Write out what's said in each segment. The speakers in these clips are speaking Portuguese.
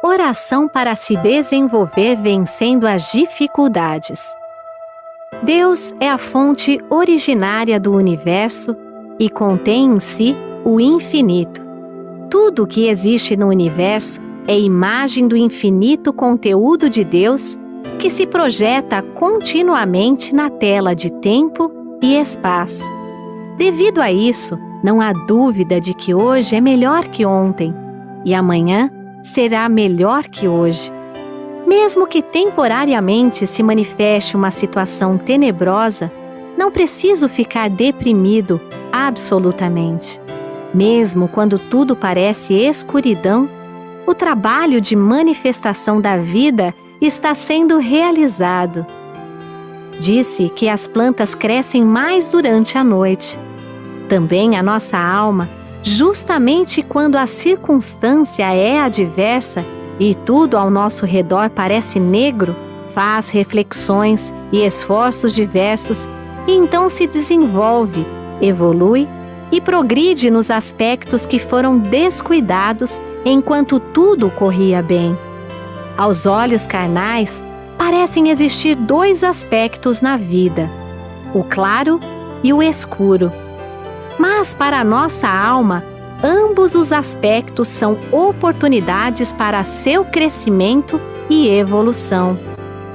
Oração para se desenvolver vencendo as dificuldades. Deus é a fonte originária do universo e contém em si o infinito. Tudo o que existe no universo é imagem do infinito conteúdo de Deus que se projeta continuamente na tela de tempo e espaço. Devido a isso, não há dúvida de que hoje é melhor que ontem e amanhã será melhor que hoje. Mesmo que temporariamente se manifeste uma situação tenebrosa, não preciso ficar deprimido absolutamente. Mesmo quando tudo parece escuridão, o trabalho de manifestação da vida está sendo realizado. Disse que as plantas crescem mais durante a noite. Também a nossa alma, justamente quando a circunstância é adversa e tudo ao nosso redor parece negro, faz reflexões e esforços diversos e então se desenvolve, evolui e progride nos aspectos que foram descuidados enquanto tudo corria bem. Aos olhos carnais, parecem existir dois aspectos na vida, o claro e o escuro. Mas para a nossa alma, ambos os aspectos são oportunidades para seu crescimento e evolução.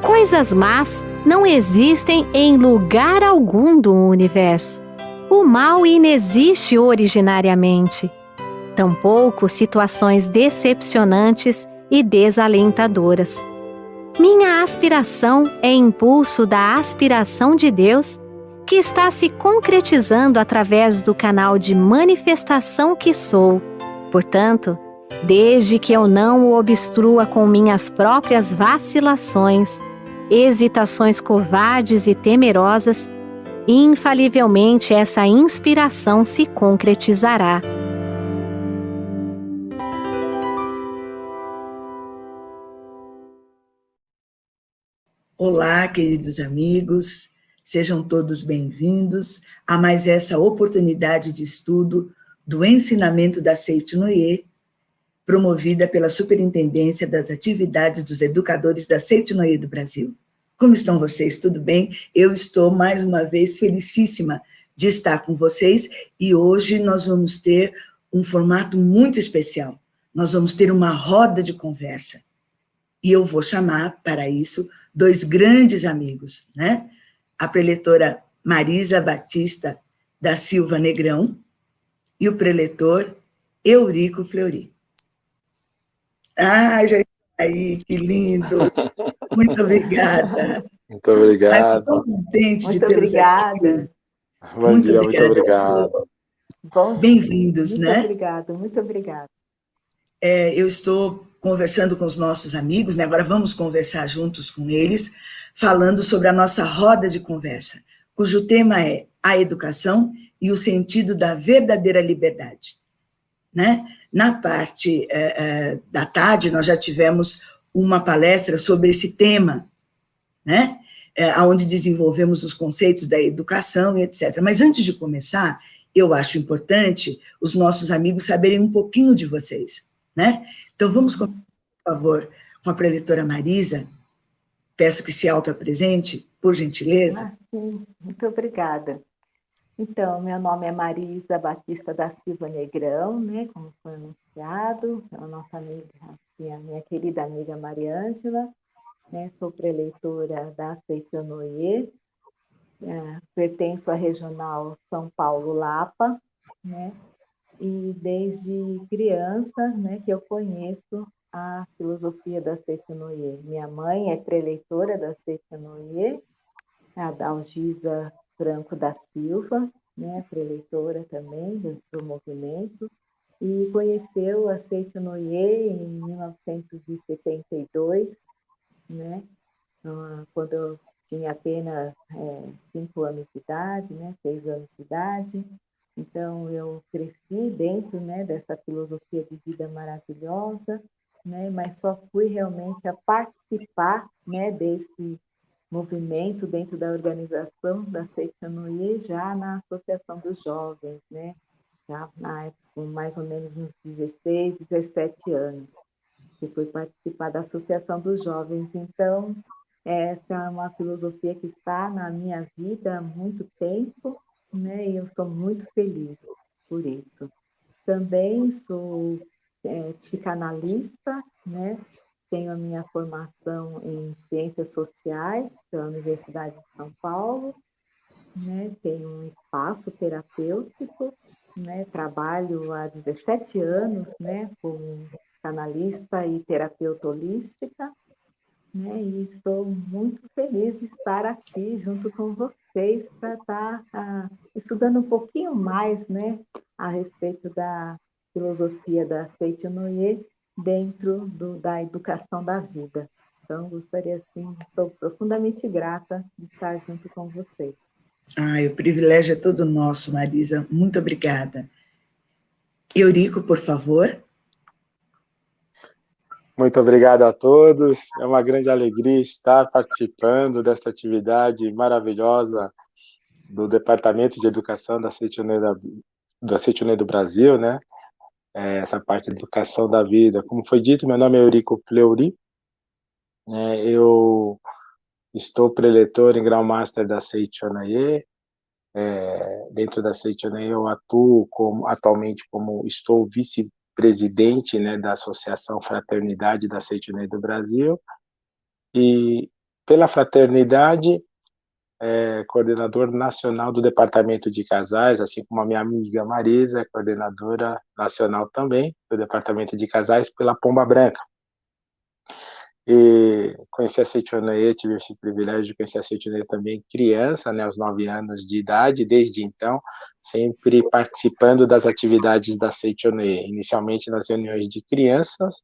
Coisas más não existem em lugar algum do universo. O mal inexiste originariamente. Tampouco situações decepcionantes e desalentadoras. Minha aspiração é impulso da aspiração de Deus, que está se concretizando através do canal de manifestação que sou. Portanto, desde que eu não o obstrua com minhas próprias vacilações, hesitações covardes e temerosas, infalivelmente essa inspiração se concretizará. Olá, queridos amigos, sejam todos bem-vindos a mais essa oportunidade de estudo do ensinamento da Seite Noyer, promovida pela Superintendência das Atividades dos Educadores da Seite Noyer do Brasil. Como estão vocês? Tudo bem? Eu estou, mais uma vez, felicíssima de estar com vocês e hoje nós vamos ter um formato muito especial. Nós vamos ter uma roda de conversa. E eu vou chamar, para isso, dois grandes amigos, né? A preletora Marisa Batista da Silva Negrão e o preletor Eurico Fleury. Ah, já está aí, que lindos! Muito obrigada. Muito obrigado. Estou tão contente de tê-los aqui. Bom dia, muito obrigado. Bem-vindos, né? Muito obrigada. Eu estou conversando com os nossos amigos, né? Agora vamos conversar juntos com eles, falando sobre a nossa roda de conversa, cujo tema é a educação e o sentido da verdadeira liberdade. Né? Na parte da tarde, nós já tivemos uma palestra sobre esse tema, né? Onde desenvolvemos os conceitos da educação e etc. Mas antes de começar, eu acho importante os nossos amigos saberem um pouquinho de vocês. Né? Então, vamos começar, por favor, com a preletora Marisa. Peço que se auto-apresente, por gentileza. Sim, muito obrigada. Então, meu nome é Marisa Batista da Silva Negrão, né, como foi anunciado, a nossa amiga, a minha querida amiga Mariângela, né, sou preleitora da Seite Noyer, pertenço à Regional São Paulo-Lapa, né, e desde criança, né, que eu conheço a filosofia da Seite Noyer. Minha mãe é preleitora da Seite Noyer, a Dalgisa Franco da Silva, né, preleitora também do movimento, e conheceu a Seite Noyer em 1972, né, quando eu tinha apenas 5 anos de idade, né, 6 anos de idade. Então, eu cresci dentro, né, dessa filosofia de vida maravilhosa, né, mas só fui realmente a participar, né, desse movimento dentro da organização da Seite Noyer, já na Associação dos Jovens, né, já na época, com mais ou menos uns 16, 17 anos. que foi participar da Associação dos Jovens. Então, essa é uma filosofia que está na minha vida há muito tempo, né? E eu sou muito feliz por isso. Também sou psicanalista, né? Tenho a minha formação em Ciências Sociais pela Universidade de São Paulo, né? Tenho um espaço terapêutico, né? Trabalho há 17 anos, né? Como psicanalista e terapeuta holística, né? E estou muito feliz de estar aqui junto com vocês para estar estudando um pouquinho mais, né? A respeito da filosofia da Seiichi Noye dentro da educação da vida. Então, gostaria, assim, estou profundamente grata de estar junto com vocês. O privilégio é todo nosso, Marisa. Muito obrigada. Eurico, por favor. Muito obrigado a todos. É uma grande alegria estar participando desta atividade maravilhosa do Departamento de Educação da Seiichi Noye do Brasil, né? Essa parte de educação da vida. Como foi dito, meu nome é Eurico Fleury. Eu estou preletor em grau-master da Seiichi Noye. Dentro da Seiichi Noye eu atuo atualmente estou vice-presidente, né, da Associação Fraternidade da Seiichi Noye do Brasil, e pela fraternidade, coordenador nacional do Departamento de Casais, assim como a minha amiga Marisa, coordenadora nacional também do Departamento de Casais pela Pomba Branca. E conheci a Seiichi Noye, tive esse privilégio de conhecer a Seiichi Noye também criança, né, aos 9 anos de idade, desde então, sempre participando das atividades da Seiichi Noye, inicialmente nas reuniões de crianças,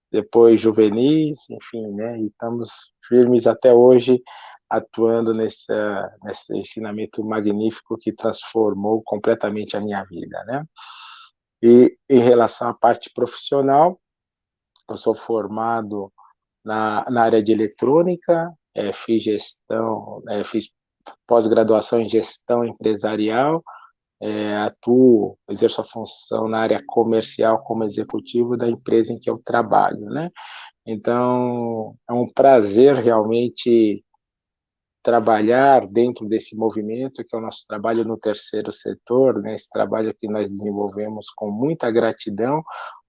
depois juvenis, enfim, né, e estamos firmes até hoje, atuando nesse ensinamento magnífico que transformou completamente a minha vida, né. E em relação à parte profissional, eu sou formado na área de eletrônica, fiz pós-graduação em gestão empresarial, exerço a função na área comercial como executivo da empresa em que eu trabalho, né? Então, é um prazer realmente trabalhar dentro desse movimento, que é o nosso trabalho no terceiro setor, né? Esse trabalho que nós desenvolvemos com muita gratidão,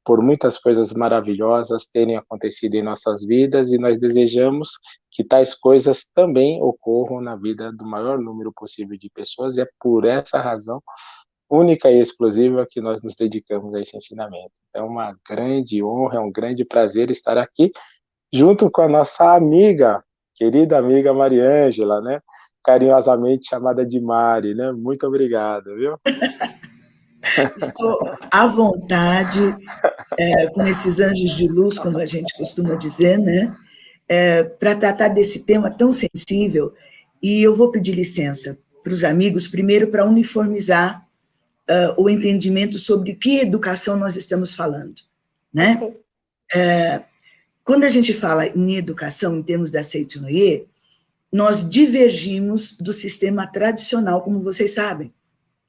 por muitas coisas maravilhosas terem acontecido em nossas vidas, e nós desejamos que tais coisas também ocorram na vida do maior número possível de pessoas, e é por essa razão única e exclusiva que nós nos dedicamos a esse ensinamento. É uma grande honra, é um grande prazer estar aqui, junto com a nossa amiga, querida amiga Mariângela, né? Carinhosamente chamada de Mari, né? Muito obrigado, viu? Estou à vontade, com esses anjos de luz, como a gente costuma dizer, né? Para tratar desse tema tão sensível, e eu vou pedir licença para os amigos, primeiro para uniformizar o entendimento sobre que educação nós estamos falando, né? Quando a gente fala em educação, em termos da Seiichi Noye, nós divergimos do sistema tradicional, como vocês sabem,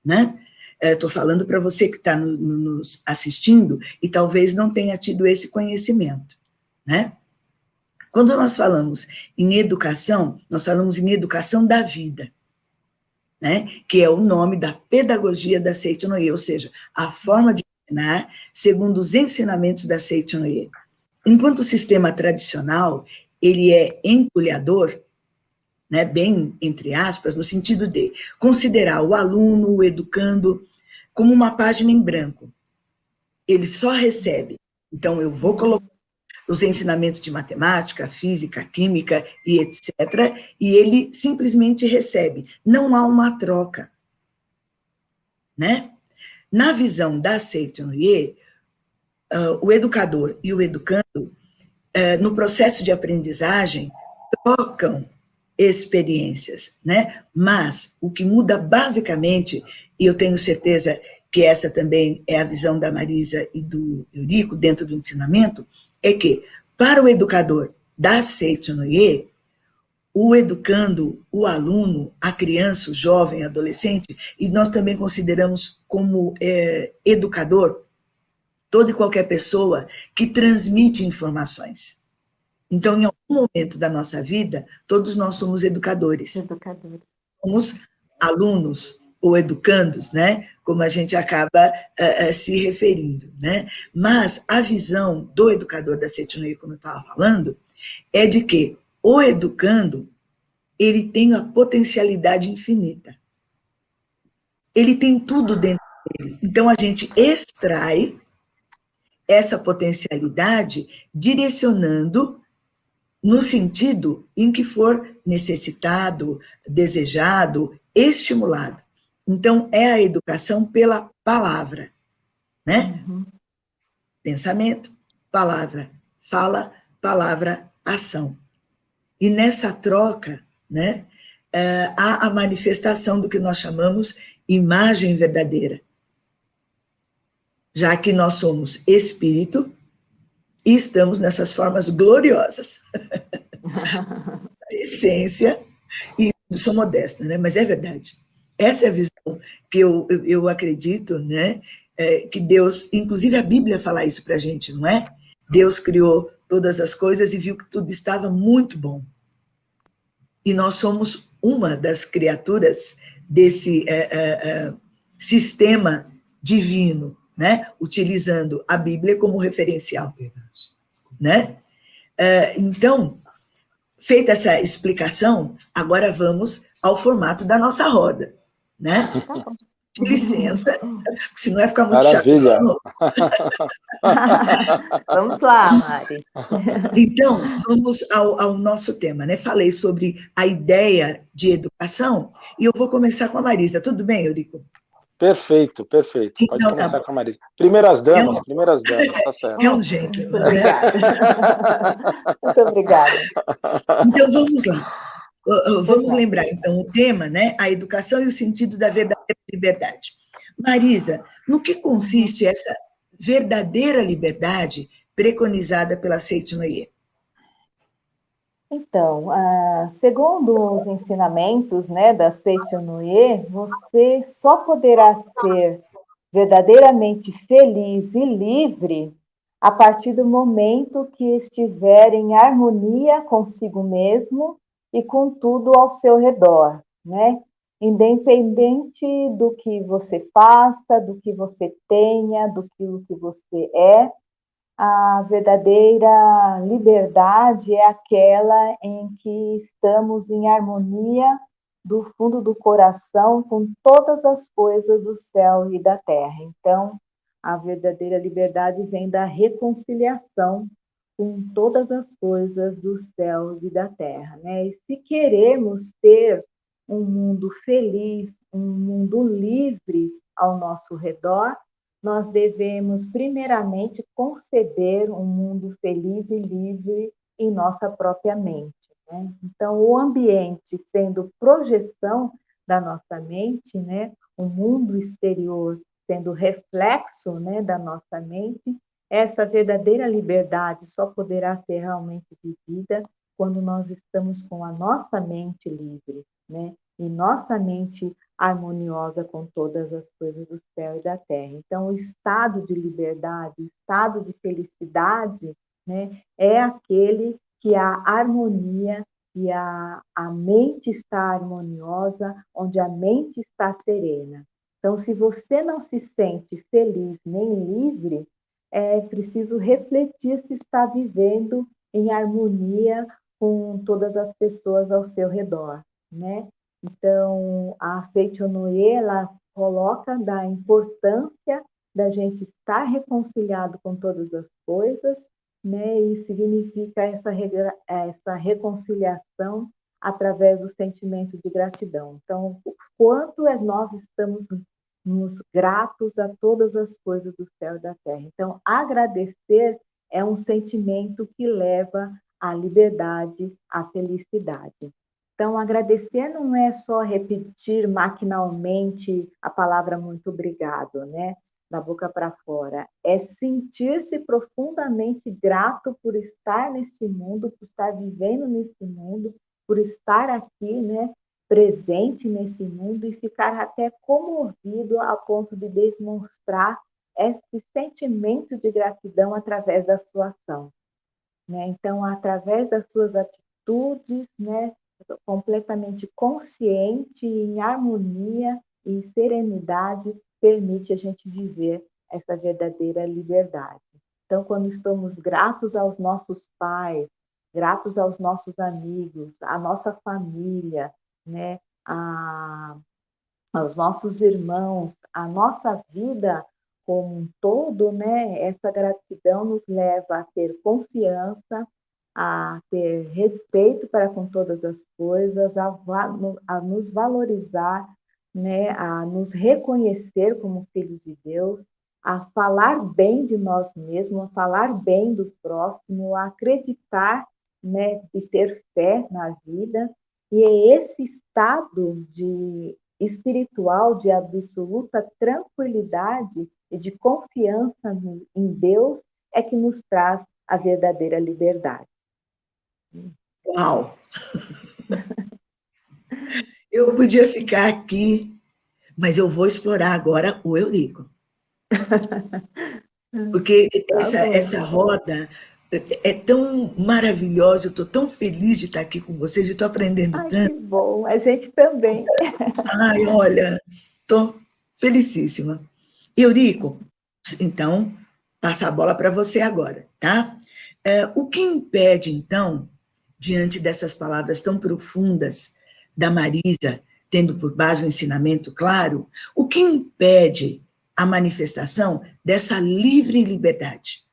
né? Estou falando para você que está nos assistindo e talvez não tenha tido esse conhecimento, né? Quando nós falamos em educação, nós falamos em educação da vida, né? Que é o nome da pedagogia da Seiichi Noye, ou seja, a forma de ensinar segundo os ensinamentos da Seiichi Noye. Enquanto o sistema tradicional, ele é entulhador, né, bem entre aspas, no sentido de considerar o aluno, o educando, como uma página em branco. Ele só recebe. Então, eu vou colocar os ensinamentos de matemática, física, química e etc., e ele simplesmente recebe. Não há uma troca, né? Na visão da Seiichi Noye, o educador e o educando, no processo de aprendizagem, trocam experiências, né? Mas o que muda basicamente, e eu tenho certeza que essa também é a visão da Marisa e do Eurico dentro do ensinamento, é que para o educador da Seiichi Noye, o educando, o aluno, a criança, o jovem, adolescente, e nós também consideramos como educador toda e qualquer pessoa que transmite informações. Então, em algum momento da nossa vida, todos nós somos educadores. Educadores. Somos alunos ou educandos, né? Como a gente acaba se referindo, né? Mas a visão do educador da Seito-no-Ie, como eu estava falando, é de que o educando, ele tem a potencialidade infinita. Ele tem tudo dentro dele. Então, a gente extrai essa potencialidade direcionando no sentido em que for necessitado, desejado, estimulado. Então, é a educação pela palavra, né? Uhum. Pensamento, palavra, fala, palavra, ação. E nessa troca, né, há a manifestação do que nós chamamos imagem verdadeira. Já que nós somos espírito e estamos nessas formas gloriosas. A essência, e sou modesta, né? Mas é verdade. Essa é a visão que eu acredito, né? Que Deus, inclusive a Bíblia fala isso para a gente, não é? Deus criou todas as coisas e viu que tudo estava muito bom. E nós somos uma das criaturas desse sistema divino, né? Utilizando a Bíblia como referencial. Né? Então, feita essa explicação, agora vamos ao formato da nossa roda, né? De licença, senão vai ficar muito Maravilha. chato. Vamos lá, Mari. Então, vamos ao nosso tema, né? Falei sobre a ideia de educação e eu vou começar com a Marisa. Tudo bem, Eurico? Perfeito, perfeito. Então, pode começar com a Marisa. Primeiras damas, tá certo. É um gentleman, Muito obrigada. Muito obrigada. Então, vamos lá. Vamos lembrar, então, o tema, né? A educação e o sentido da verdadeira liberdade. Marisa, no que consiste essa verdadeira liberdade preconizada pela Seito-no-Ie? Então, segundo os ensinamentos, né, da Seito-no-Ie, você só poderá ser verdadeiramente feliz e livre a partir do momento que estiver em harmonia consigo mesmo e com tudo ao seu redor, né? Independente do que você faça, do que você tenha, do que você é, a verdadeira liberdade é aquela em que estamos em harmonia do fundo do coração com todas as coisas do céu e da terra. Então, a verdadeira liberdade vem da reconciliação com todas as coisas do céu e da terra, né? E se queremos ter um mundo feliz, um mundo livre ao nosso redor, nós devemos, primeiramente, conceber um mundo feliz e livre em nossa própria mente, né? Então, o ambiente sendo projeção da nossa mente, né? O mundo exterior sendo reflexo, né, da nossa mente, essa verdadeira liberdade só poderá ser realmente vivida quando nós estamos com a nossa mente livre, né? E nossa mente harmoniosa com todas as coisas do céu e da terra. Então, o estado de liberdade, o estado de felicidade, né, é aquele que a harmonia e a mente está harmoniosa, onde a mente está serena. Então, se você não se sente feliz nem livre, é preciso refletir se está vivendo em harmonia com todas as pessoas ao seu redor, né? Então, a Seito-no-Ie, ela coloca da importância da gente estar reconciliado com todas as coisas, né? E significa essa reconciliação através do sentimento de gratidão. Então, o quanto nós estamos nos gratos a todas as coisas do céu e da terra. Então, agradecer é um sentimento que leva à liberdade, à felicidade. Então, agradecer não é só repetir maquinalmente a palavra muito obrigado, né? Da boca para fora. É sentir-se profundamente grato por estar neste mundo, por estar vivendo nesse mundo, por estar aqui, né? Presente nesse mundo e ficar até comovido a ponto de demonstrar esse sentimento de gratidão através da sua ação, né? Então, através das suas atitudes, né, completamente consciente, em harmonia, em serenidade, permite a gente viver essa verdadeira liberdade. Então, quando estamos gratos aos nossos pais, gratos aos nossos amigos, à nossa família, né, aos nossos irmãos, à nossa vida como um todo, né, essa gratidão nos leva a ter confiança, a ter respeito para com todas as coisas, a nos valorizar, né, a nos reconhecer como filhos de Deus, a falar bem de nós mesmos, a falar bem do próximo, a acreditar, né, e ter fé na vida. E é esse estado de espiritual, de absoluta tranquilidade e de confiança em Deus é que nos traz a verdadeira liberdade. Uau! Eu podia ficar aqui, mas eu vou explorar agora o Eurico. Porque essa roda é tão maravilhosa, eu estou tão feliz de estar aqui com vocês, e estou aprendendo Ai, tanto. que bom, a gente também. Ai, olha, estou felicíssima. Eurico, então, passa a bola para você agora, tá? O que impede, então, diante dessas palavras tão profundas da Marisa, tendo por base o ensinamento claro, o que impede a manifestação dessa livre liberdade?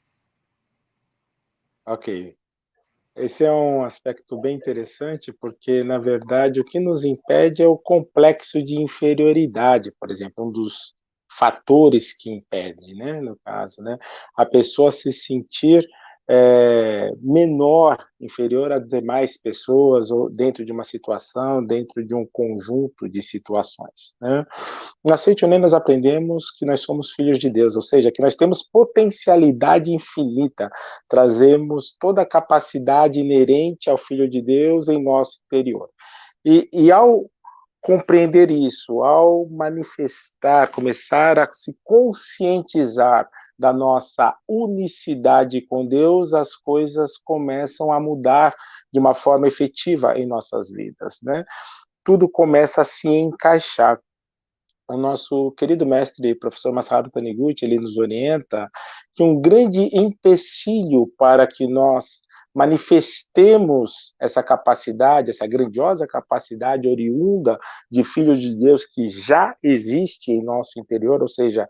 Ok. Esse é um aspecto bem interessante, porque, na verdade, o que nos impede é o complexo de inferioridade, por exemplo, um dos fatores que impede, né, no caso, né, a pessoa se sentir menor, inferior às demais pessoas, ou dentro de uma situação, dentro de um conjunto de situações, né. Na Seitonê nós aprendemos que nós somos filhos de Deus, ou seja, que nós temos potencialidade infinita, trazemos toda a capacidade inerente ao Filho de Deus em nosso interior. E ao compreender isso, ao manifestar, começar a se conscientizar da nossa unicidade com Deus, as coisas começam a mudar de uma forma efetiva em nossas vidas, né? Tudo começa a se encaixar. O nosso querido mestre, professor Masaru Taniguchi, ele nos orienta que um grande empecilho para que nós manifestemos essa capacidade, essa grandiosa capacidade oriunda de filhos de Deus que já existe em nosso interior, ou seja,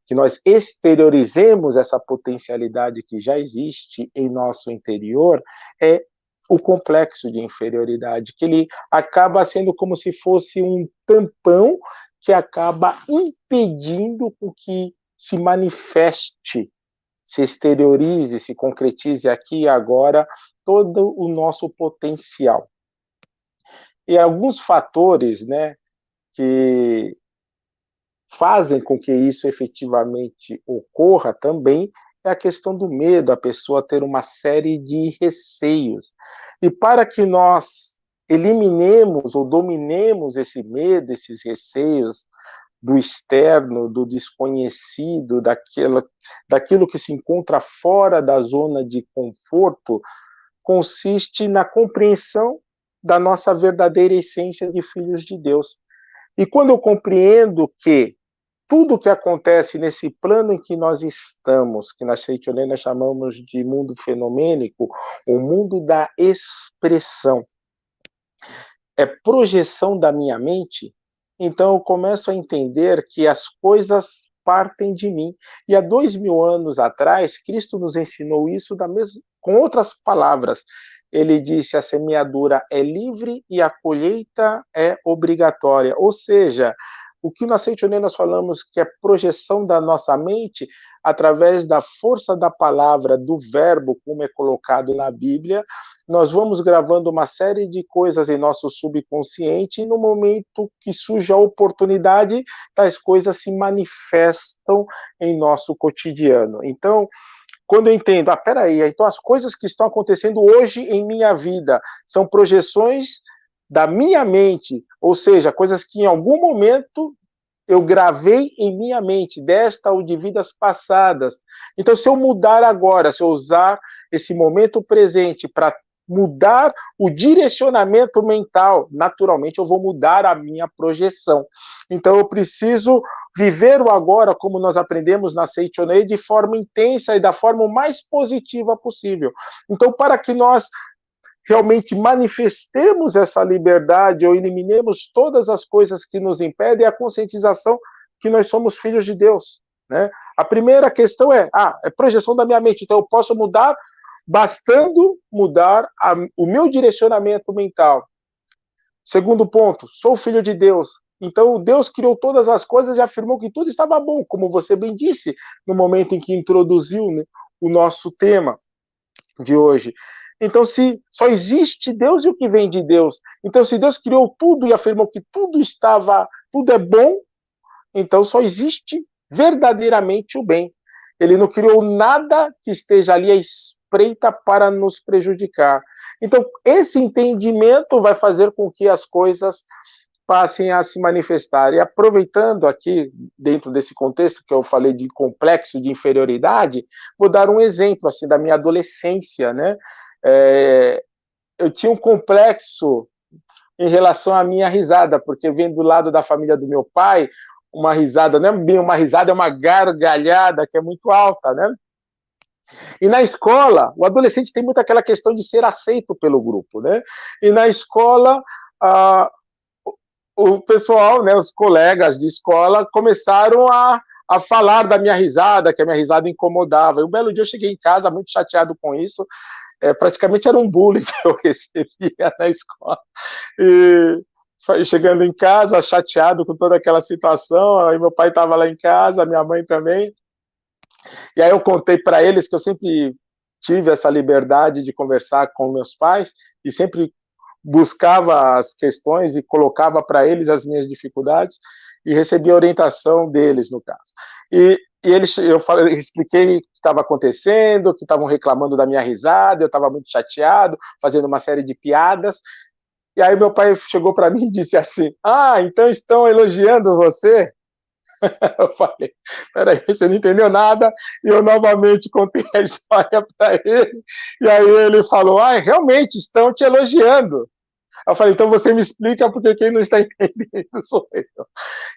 que nós exteriorizemos essa potencialidade que já existe em nosso interior, é o complexo de inferioridade, que ele acaba sendo como se fosse um tampão que acaba impedindo o que se manifeste, se exteriorize, se concretize aqui e agora todo o nosso potencial. E alguns fatores, né, que fazem com que isso efetivamente ocorra também é a questão do medo, a pessoa ter uma série de receios. E para que nós eliminemos ou dominemos esse medo, esses receios do externo, do desconhecido, daquilo que se encontra fora da zona de conforto, consiste na compreensão da nossa verdadeira essência de filhos de Deus. E quando eu compreendo que tudo o que acontece nesse plano em que nós estamos, que na Seitonê chamamos de mundo fenomênico, o mundo da expressão, é projeção da minha mente, então eu começo a entender que as coisas partem de mim. E há 2000 anos atrás, Cristo nos ensinou isso com outras palavras. Ele disse: a semeadura é livre e a colheita é obrigatória. Ou seja, o que na Seitonê nós falamos que é projeção da nossa mente, através da força da palavra, do verbo, como é colocado na Bíblia, nós vamos gravando uma série de coisas em nosso subconsciente, e no momento que surge a oportunidade, tais coisas se manifestam em nosso cotidiano. Então, quando eu entendo, peraí, então as coisas que estão acontecendo hoje em minha vida são projeções da minha mente, ou seja, coisas que em algum momento eu gravei em minha mente, desta ou de vidas passadas. Então, se eu mudar agora, se eu usar esse momento presente para mudar o direcionamento mental, naturalmente eu vou mudar a minha projeção. Então, eu preciso viver o agora, como nós aprendemos na Seichonoye, de forma intensa e da forma mais positiva possível. Então, para que nós realmente manifestemos essa liberdade ou eliminemos todas as coisas que nos impedem, a conscientização que nós somos filhos de Deus, né? A primeira questão é projeção da minha mente, então eu posso mudar, bastando mudar o meu direcionamento mental. Segundo ponto, sou filho de Deus, então Deus criou todas as coisas e afirmou que tudo estava bom, como você bem disse, no momento em que introduziu, né, o nosso tema de hoje. Então, se só existe Deus e o que vem de Deus, então se Deus criou tudo e afirmou que tudo é bom, então só existe verdadeiramente o bem. Ele não criou nada que esteja ali à espreita para nos prejudicar. Então, esse entendimento vai fazer com que as coisas passem a se manifestar. E aproveitando aqui, dentro desse contexto que eu falei de complexo de inferioridade, vou dar um exemplo assim, da minha adolescência, né? Eu tinha um complexo em relação à minha risada, porque vem do lado da família do meu pai, uma risada, não é bem uma risada, é uma gargalhada que é muito alta, né? E na escola, o adolescente tem muito aquela questão de ser aceito pelo grupo, né? E na escola, o pessoal, né, os colegas de escola, começaram a falar da minha risada, que a minha risada incomodava. E um belo dia eu cheguei em casa muito chateado com isso, praticamente era um bullying que eu recebia na escola. E chegando em casa, chateado com toda aquela situação, aí meu pai estava lá em casa, minha mãe também, e aí eu contei para eles que eu sempre tive essa liberdade de conversar com meus pais, e sempre buscava as questões e colocava para eles as minhas dificuldades, e recebia a orientação deles, no caso. E eu expliquei o que estava acontecendo, que estavam reclamando da minha risada, eu estava muito chateado, fazendo uma série de piadas, e aí meu pai chegou para mim e disse assim, então estão elogiando você? Eu falei, peraí, você não entendeu nada, e eu novamente contei a história para ele, e aí ele falou, realmente estão te elogiando. Eu falei, então você me explica, porque quem não está entendendo sou eu.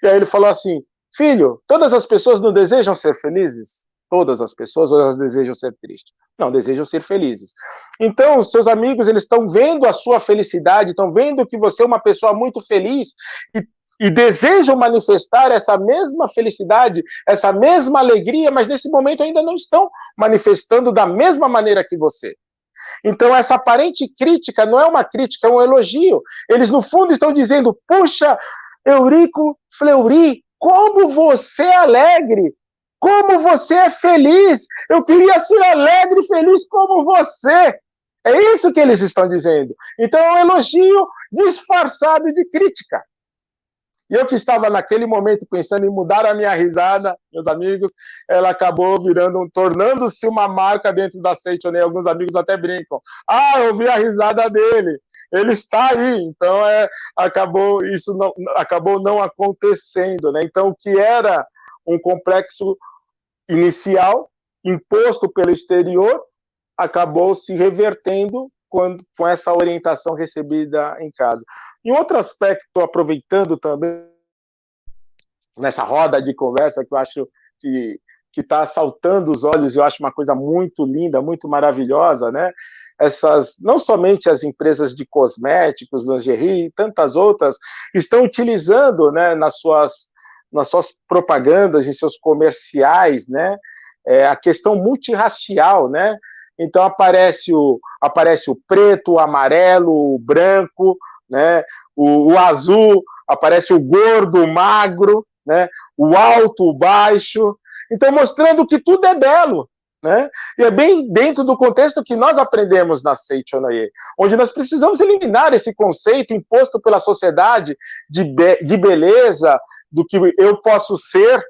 E aí ele falou assim, filho, todas as pessoas não desejam ser felizes? Todas as pessoas, ou elas desejam ser tristes? Não, desejam ser felizes. Então, os seus amigos, eles estão vendo a sua felicidade, estão vendo que você é uma pessoa muito feliz, e desejam manifestar essa mesma felicidade, essa mesma alegria, mas nesse momento ainda não estão manifestando da mesma maneira que você. Então, essa aparente crítica não é uma crítica, é um elogio. Eles, no fundo, estão dizendo, puxa, Eurico Fleury, como você é alegre, como você é feliz, eu queria ser alegre e feliz como você. É isso que eles estão dizendo. Então, é um elogio disfarçado de crítica. E eu que estava naquele momento pensando em mudar a minha risada, meus amigos, ela acabou tornando-se uma marca dentro da Seichonoye. Alguns amigos até brincam. Eu vi a risada dele, ele está aí. Então, acabou não acontecendo, né? Então, o que era um complexo inicial, imposto pelo exterior, acabou se revertendo com essa orientação recebida em casa. E outro aspecto, aproveitando também nessa roda de conversa, que eu acho que está saltando os olhos, eu acho uma coisa muito linda, muito maravilhosa, né? Não somente as empresas de cosméticos, lingerie e tantas outras, estão utilizando, né, nas suas propagandas, em seus comerciais, né, a questão multirracial, né? Então aparece o preto, o amarelo, o branco, né? O azul, aparece o gordo, o magro, né? O alto, o baixo. Então, mostrando que tudo é belo, né? E é bem dentro do contexto que nós aprendemos na Seichonoye, onde nós precisamos eliminar esse conceito imposto pela sociedade de beleza, do que eu posso ser,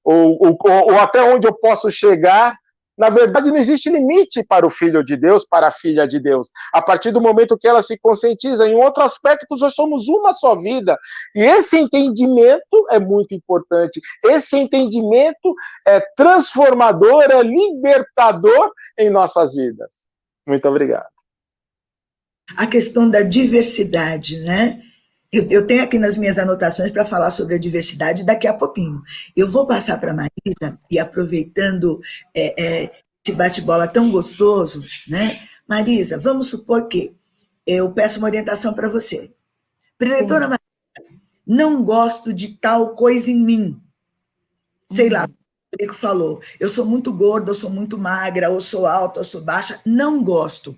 ou até onde eu posso chegar, Na verdade, não existe limite para o filho de Deus, para a filha de Deus. A partir do momento que ela se conscientiza, em outro aspecto, nós somos uma só vida. E esse entendimento é muito importante. Esse entendimento é transformador, é libertador em nossas vidas. Muito obrigado. A questão da diversidade, né? Eu tenho aqui nas minhas anotações para falar sobre a diversidade daqui a pouquinho. Eu vou passar para a Marisa, e aproveitando esse bate-bola tão gostoso, né? Marisa, vamos supor que eu peço uma orientação para você. Preletora Marisa, não gosto de tal coisa em mim. Sei lá, o Frederico falou, eu sou muito gorda, eu sou muito magra, ou sou alta, ou sou baixa, não gosto.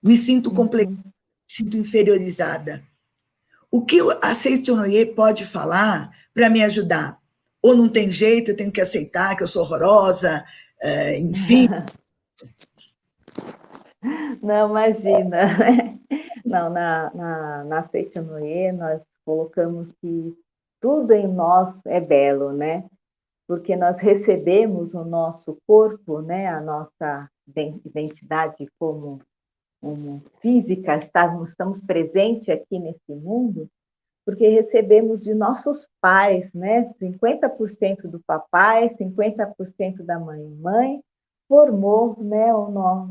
Me sinto complexada, me sinto inferiorizada. O que a Seitonoi pode falar para me ajudar? Ou não tem jeito, eu tenho que aceitar que eu sou horrorosa, enfim. Não, imagina. Não, na Seitonoi nós colocamos que tudo em nós é belo, né? Porque nós recebemos o nosso corpo, né? A nossa identidade como física, estamos presentes aqui nesse mundo, porque recebemos de nossos pais, né? 50% do papai, 50% da mãe. Mãe formou, né, o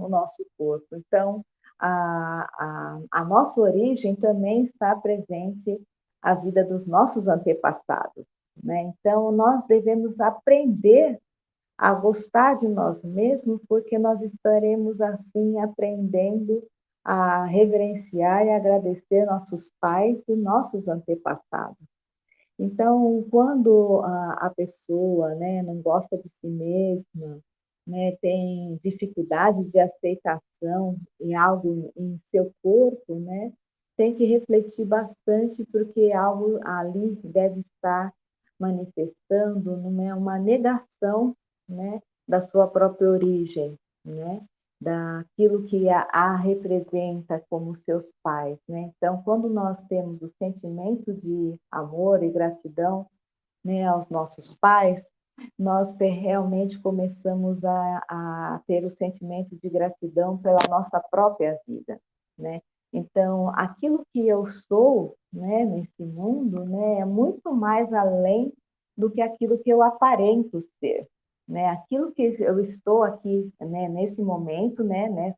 nosso corpo. Então, a nossa origem também está presente a vida dos nossos antepassados, né? Então, nós devemos aprender a gostar de nós mesmos, porque nós estaremos assim aprendendo a reverenciar e agradecer nossos pais e nossos antepassados. Então, quando a pessoa, né, não gosta de si mesma, né, tem dificuldade de aceitação em algo em seu corpo, né, tem que refletir bastante, porque algo ali deve estar manifestando, não é uma negação, né, da sua própria origem, né, daquilo que a representa como seus pais, né? Então, quando nós temos o sentimento de amor e gratidão, né, aos nossos pais, nós realmente começamos a ter o sentimento de gratidão pela nossa própria vida, né? Então, aquilo que eu sou, né, nesse mundo, né, é muito mais além do que aquilo que eu aparento ser, né? Aquilo que eu estou aqui, né, nesse momento, né,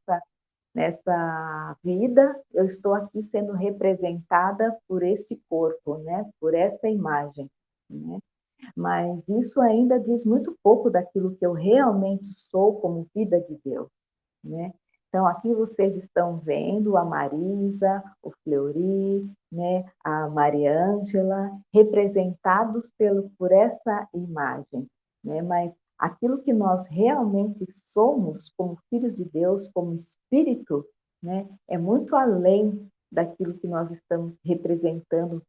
nessa vida, eu estou aqui sendo representada por esse corpo, né, por essa imagem, né? Mas isso ainda diz muito pouco daquilo que eu realmente sou como vida de Deus, né? Então, aqui vocês estão vendo a Marisa, o Fleury, né, a Mariângela, representados por essa imagem, né? Mas aquilo que nós realmente somos como filhos de Deus, como espírito, né, é muito além daquilo que nós estamos representando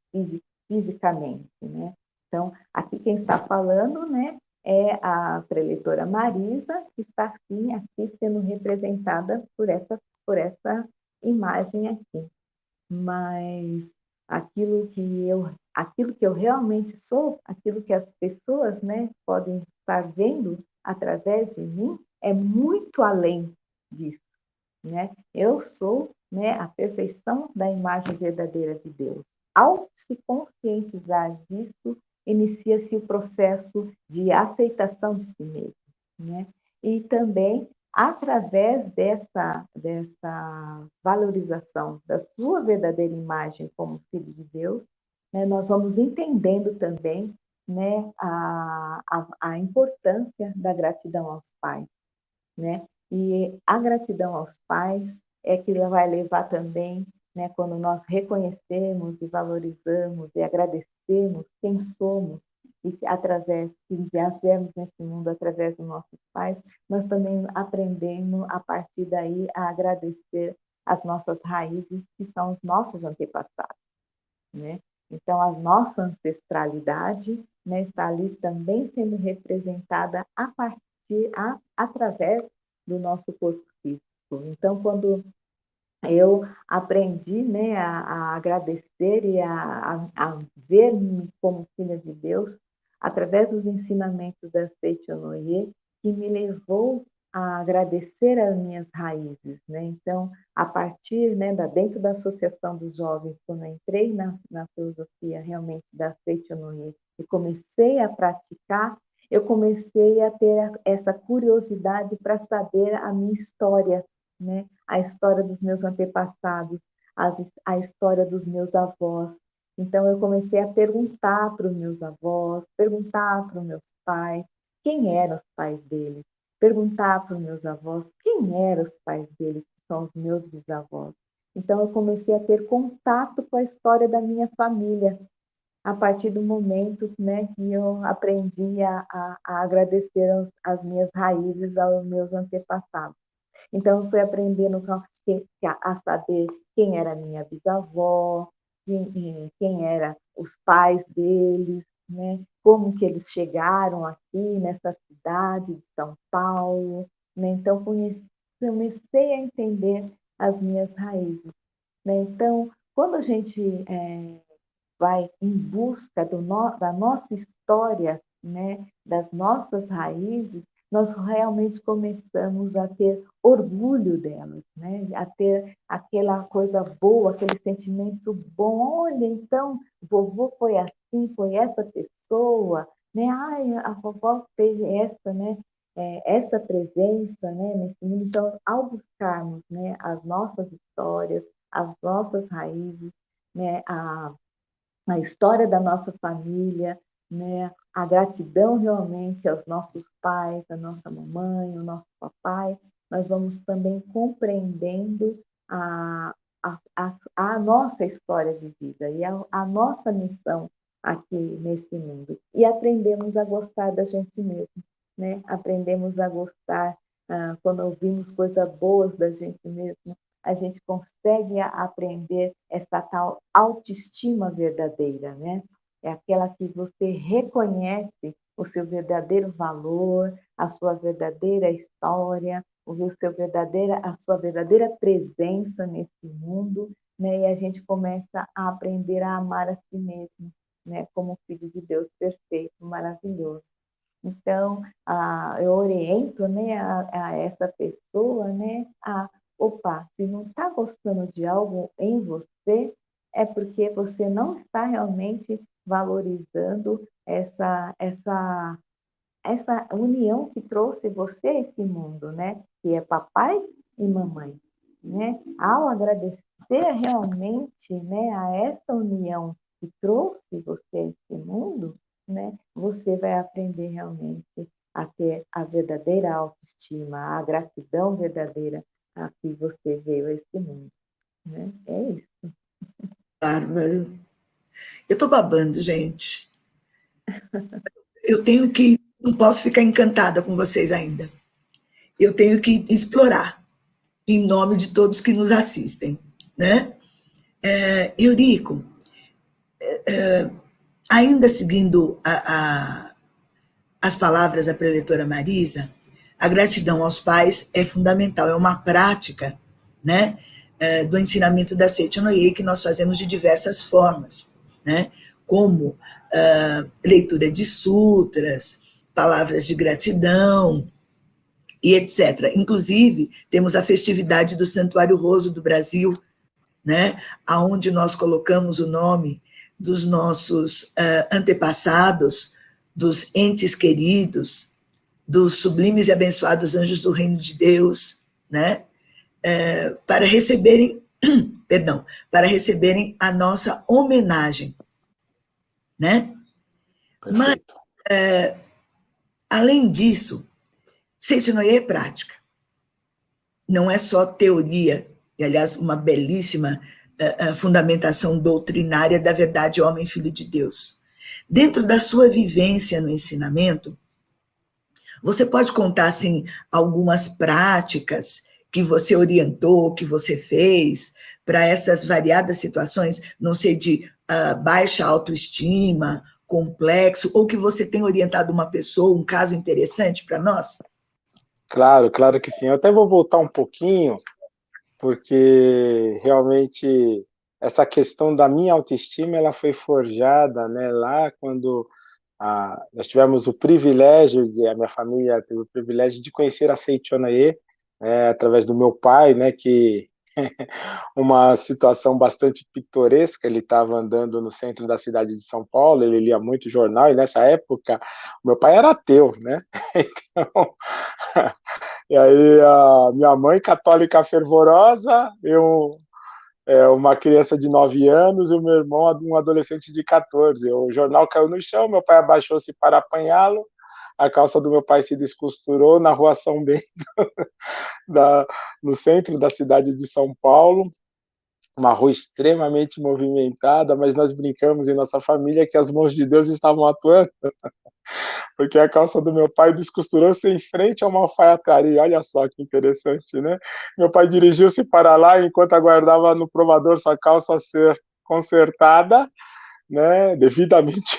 fisicamente, né? Então, aqui quem está falando, né, é a preletora Marisa, que está sim aqui sendo representada por essa imagem aqui. Mas aquilo que eu realmente sou, aquilo que as pessoas, né, podem estar vendo através de mim, é muito além disso, né? Eu sou, né, a perfeição da imagem verdadeira de Deus. Ao se conscientizar disso, inicia-se o processo de aceitação de si mesmo, né? E também, através dessa valorização da sua verdadeira imagem como filho de Deus, né, nós vamos entendendo também, né, a importância da gratidão aos pais, né? E a gratidão aos pais é que vai levar também, né, quando nós reconhecemos e valorizamos e agradecemos quem somos, e através que viemos nesse mundo através dos nossos pais, nós também aprendemos a partir daí a agradecer as nossas raízes, que são os nossos antepassados, né? Então, a nossa ancestralidade, né, está ali também sendo representada através do nosso corpo físico. Então, quando eu aprendi, né, a agradecer e a ver-me como filha de Deus, através dos ensinamentos da Seitonoi, que me levou a agradecer as minhas raízes, né? Então, a partir, né, dentro da Associação dos Jovens, quando eu entrei na filosofia realmente da Seichonoye e comecei a praticar, eu comecei a ter essa curiosidade para saber a minha história, né? A história dos meus antepassados, a história dos meus avós. Então, eu comecei a perguntar para os meus avós, perguntar para os meus pais, quem eram os pais deles, perguntar para os meus avós quem eram os pais deles, que são os meus bisavós. Então, eu comecei a ter contato com a história da minha família, a partir do momento, né, que eu aprendi a agradecer as minhas raízes aos meus antepassados. Então, eu fui aprendendo a saber quem era minha bisavó, quem eram os pais deles, né? Como que eles chegaram aqui nessa cidade de São Paulo, né? Então, comecei a entender as minhas raízes, né? Então, quando a gente vai em busca da nossa história, né, das nossas raízes, nós realmente começamos a ter orgulho delas, né, a ter aquela coisa boa, aquele sentimento bom. Olha, então, vovô foi assim, foi essa pessoa, né? Ai, a vovó teve essa, né? Essa presença, né, nesse mundo. Então, ao buscarmos, né, as nossas histórias, as nossas raízes, né, a história da nossa família, né? A gratidão realmente aos nossos pais, à nossa mamãe, ao nosso papai, nós vamos também compreendendo a nossa história de vida e a nossa missão aqui nesse mundo. E aprendemos a gostar da gente mesmo, né? Aprendemos a gostar quando ouvimos coisas boas da gente mesmo, a gente consegue aprender essa tal autoestima verdadeira, né? É aquela que você reconhece o seu verdadeiro valor, a sua verdadeira história, a sua verdadeira presença nesse mundo, né? E a gente começa a aprender a amar a si mesmo, né? Como filho de Deus perfeito, maravilhoso. Então, eu oriento, né, a essa pessoa, né, opa, se não está gostando de algo em você, é porque você não está realmente valorizando essa união que trouxe você a esse mundo, né? Que é papai e mamãe, né? Ao agradecer realmente, né, a essa união que trouxe você a esse mundo, né? Você vai aprender realmente a ter a verdadeira autoestima, a gratidão verdadeira a que você veio a esse mundo, né? É isso. Bárbaro. Eu estou babando, gente. Não posso ficar encantada com vocês ainda. Eu tenho que explorar, em nome de todos que nos assistem, né? Eurico, ainda seguindo as palavras da preletora Marisa, a gratidão aos pais é fundamental, é uma prática, né, do ensinamento da Seichonoye que nós fazemos de diversas formas, né, como leitura de sutras, palavras de gratidão e etc. Inclusive, temos a festividade do Santuário Roso do Brasil, né, aonde nós colocamos o nome dos nossos antepassados, dos entes queridos, dos sublimes e abençoados anjos do reino de Deus, né, para receberem, perdão, para receberem a nossa homenagem, né? Perfeito. Mas, além disso, Seichonoye é prática, não é só teoria, e aliás, uma belíssima fundamentação doutrinária da verdade homem filho de Deus. Dentro da sua vivência no ensinamento, você pode contar assim algumas práticas que você orientou, que você fez para essas variadas situações, não sei, de baixa autoestima, complexo, ou que você tem orientado uma pessoa, um caso interessante para nós? Claro, claro que sim. Eu até vou voltar um pouquinho, porque realmente essa questão da minha autoestima, ela foi forjada, né, lá quando nós tivemos o privilégio, a minha família teve o privilégio de conhecer a Seichonaye, através do meu pai, né, que uma situação bastante pitoresca, ele estava andando no centro da cidade de São Paulo, ele lia muito jornal, e nessa época, meu pai era ateu, né, então, e aí a minha mãe, católica fervorosa, uma criança de 9 anos e o meu irmão, um adolescente de 14. O jornal caiu no chão, meu pai abaixou-se para apanhá-lo, a calça do meu pai se descosturou na rua São Bento, no centro da cidade de São Paulo, uma rua extremamente movimentada, mas nós brincamos em nossa família que as mãos de Deus estavam atuando, porque a calça do meu pai descosturou-se em frente a uma alfaiataria. Olha só que interessante, né? Meu pai dirigiu-se para lá enquanto aguardava no provador sua calça ser consertada, né, devidamente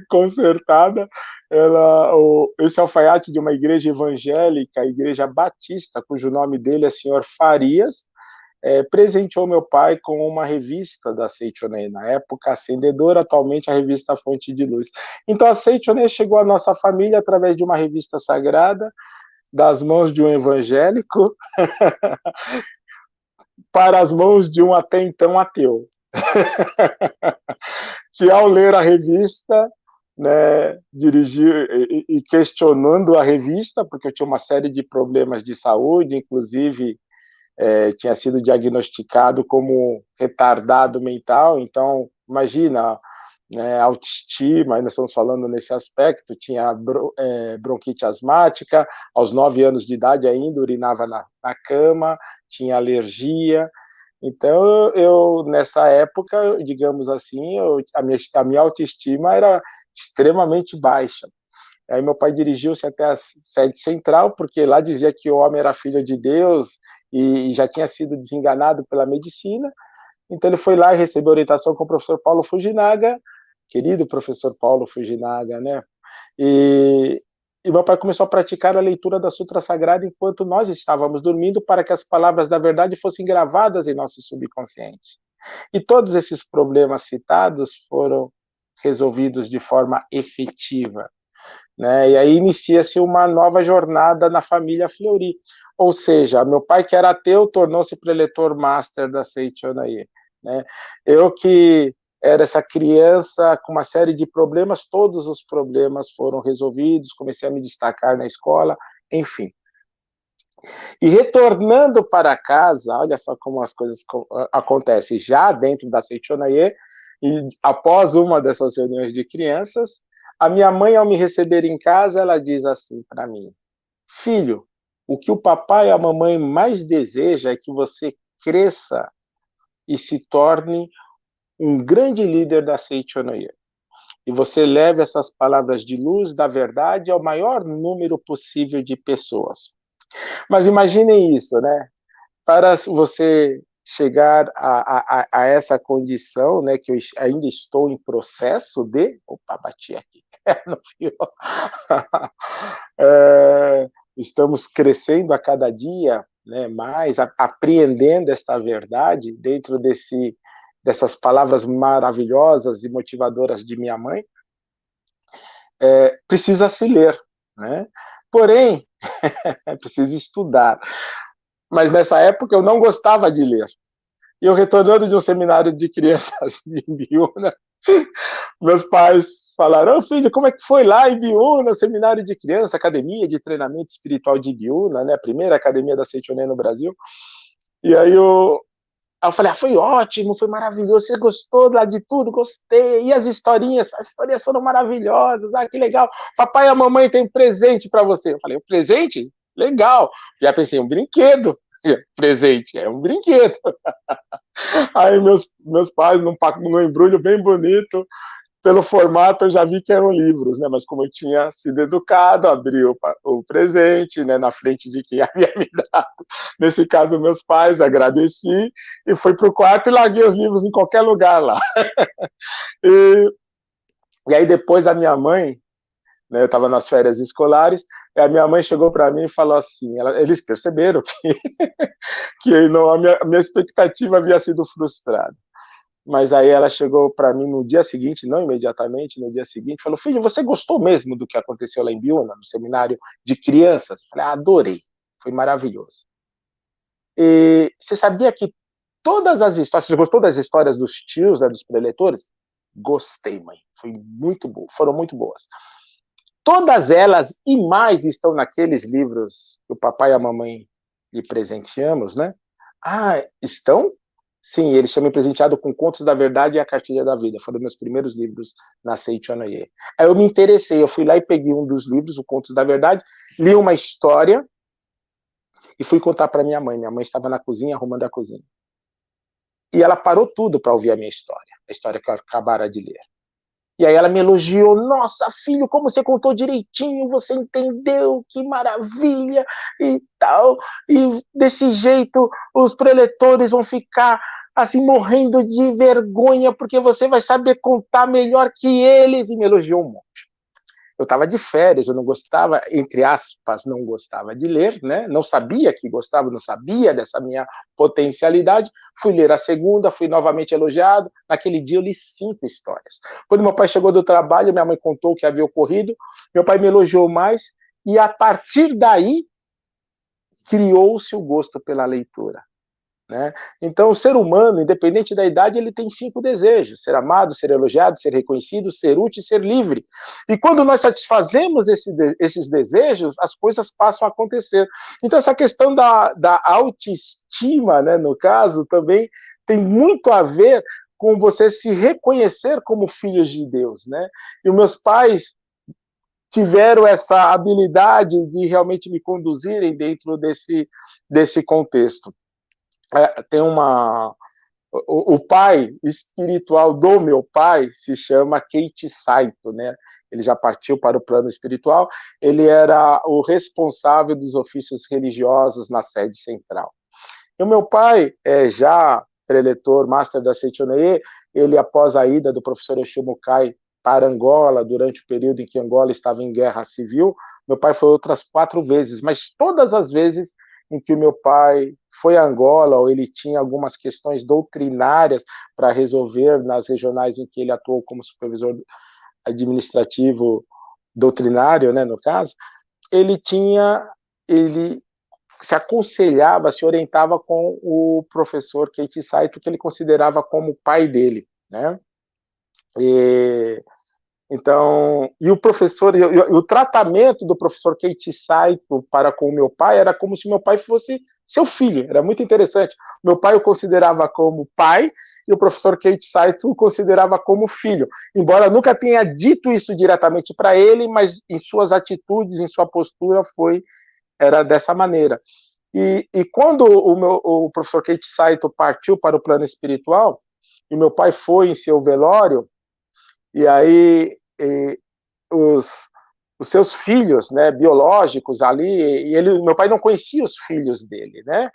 consertada. Esse alfaiate de uma igreja evangélica, a Igreja Batista, cujo nome dele é Senhor Farias, presenteou meu pai com uma revista da Seichonaye, na época Acendedor, atualmente a revista Fonte de Luz. Então a Seichonaye chegou à nossa família através de uma revista sagrada, das mãos de um evangélico, para as mãos de um até então ateu, que ao ler a revista, né, dirigir e questionando a revista, porque eu tinha uma série de problemas de saúde, inclusive tinha sido diagnosticado como retardado mental, então, imagina, né, autoestima, nós estamos falando nesse aspecto, tinha bronquite asmática, aos 9 anos de idade ainda, urinava na cama, tinha alergia, então nessa época, digamos assim, a minha autoestima era extremamente baixa. Aí meu pai dirigiu-se até a sede central, porque lá dizia que o homem era filho de Deus e já tinha sido desenganado pela medicina. Então ele foi lá e recebeu orientação com o professor Paulo Fujinaga, querido professor Paulo Fujinaga, né? E meu pai começou a praticar a leitura da Sutra Sagrada enquanto nós estávamos dormindo, para que as palavras da verdade fossem gravadas em nosso subconsciente. E todos esses problemas citados foram resolvidos de forma efetiva, né? E aí inicia-se uma nova jornada na família Fleury. Ou seja, meu pai, que era ateu, tornou-se preletor master da Seichonaye, né? Eu que era essa criança com uma série de problemas, todos os problemas foram resolvidos, comecei a me destacar na escola, enfim. E retornando para casa, olha só como as coisas acontecem, já dentro da Seichonaye, e após uma dessas reuniões de crianças, a minha mãe, ao me receber em casa, ela diz assim para mim: filho, o que o papai e a mamãe mais desejam é que você cresça e se torne um grande líder da Seichonaye. E você leve essas palavras de luz, da verdade, ao maior número possível de pessoas. Mas imaginem isso, né? Para você chegar a essa condição, né, que eu ainda estou em processo de... Opa, bati aqui. No fio. Estamos crescendo a cada dia, né, mais, apreendendo esta verdade dentro dessas palavras maravilhosas e motivadoras de minha mãe. Precisa se ler, né? Porém, precisa estudar. Mas nessa época eu não gostava de ler. E eu, retornando de um seminário de crianças em Biúna, meus pais falaram: filho, como é que foi lá em Biúna, seminário de criança, academia de treinamento espiritual de Biúna, né, a primeira academia da Seichonaye no Brasil. E aí eu falei: foi ótimo, foi maravilhoso, você gostou lá de tudo? Gostei. E as historinhas foram maravilhosas, que legal. Papai e a mamãe têm um presente para você. Eu falei: um presente? Legal. Já pensei, um brinquedo. Presente, é um brinquedo. Aí meus pais, num embrulho bem bonito, pelo formato eu já vi que eram livros, né? Mas como eu tinha sido educado, abri o presente, né, na frente de quem havia me dado. Nesse caso, meus pais, agradeci e fui para o quarto e larguei os livros em qualquer lugar lá. E aí depois a minha mãe, né, eu estava nas férias escolares, e a minha mãe chegou para mim e falou assim, eles perceberam que a minha expectativa havia sido frustrada. Mas aí ela chegou para mim no dia seguinte, não imediatamente, no dia seguinte, falou: filho, você gostou mesmo do que aconteceu lá em Biúna, no seminário de crianças? Eu falei: adorei, foi maravilhoso. E você sabia que todas as histórias, você gostou das histórias dos tios, né, dos preletores? Gostei, mãe, foi muito bom, foram muito boas. Todas elas e mais estão naqueles livros que o papai e a mamãe lhe presenteamos, né? Ah, estão? Sim, eles tinham me presenteado com Contos da Verdade e A Cartilha da Vida. Foram meus primeiros livros na Seichonoye. Aí eu me interessei, eu fui lá e peguei um dos livros, o Contos da Verdade, li uma história e fui contar para minha mãe. Minha mãe estava na cozinha, arrumando a cozinha. E ela parou tudo para ouvir a minha história, a história que eu acabara de ler. E aí ela me elogiou: nossa, filho, como você contou direitinho, você entendeu, que maravilha, e tal. E desse jeito os preletores vão ficar assim, morrendo de vergonha, porque você vai saber contar melhor que eles. E me elogiou um monte. Eu estava de férias, eu não gostava, entre aspas, não gostava de ler, né? Não sabia que gostava, não sabia dessa minha potencialidade. Fui ler a segunda, fui novamente elogiado. Naquele dia eu li 5 histórias. Quando meu pai chegou do trabalho, minha mãe contou o que havia ocorrido, meu pai me elogiou mais, e a partir daí criou-se o gosto pela leitura. Né? Então, o ser humano, independente da idade, ele tem 5 desejos: ser amado, ser elogiado, ser reconhecido, ser útil e ser livre. E quando nós satisfazemos esses desejos, as coisas passam a acontecer. Então, essa questão da autoestima, né, no caso, também tem muito a ver com você se reconhecer como filhos de Deus. Né? E os meus pais tiveram essa habilidade de realmente me conduzirem dentro desse contexto. Tem o pai espiritual do meu pai se chama Keiichi Saito, né? Ele já partiu para o plano espiritual. Ele era o responsável dos ofícios religiosos na sede central. E o meu pai, já preletor, master da Seichonoye, ele, após a ida do professor Yoshimokai para Angola, durante o período em que Angola estava em guerra civil, meu pai foi outras 4 vezes, mas todas as vezes em que o meu pai foi a Angola, ou ele tinha algumas questões doutrinárias para resolver nas regionais em que ele atuou como supervisor administrativo doutrinário, né, no caso, ele se aconselhava, se orientava com o professor Keiichi Saito, que ele considerava como pai dele, né? Então, e o professor, o tratamento do professor Keiichi Saito para com o meu pai era como se meu pai fosse seu filho. Era muito interessante. Meu pai o considerava como pai e o professor Keiichi Saito o considerava como filho. Embora nunca tenha dito isso diretamente para ele, mas em suas atitudes, em sua postura, era dessa maneira. E quando o professor Keiichi Saito partiu para o plano espiritual, e meu pai foi em seu velório, e aí os seus filhos, né, biológicos ali, e meu pai não conhecia os filhos dele, né?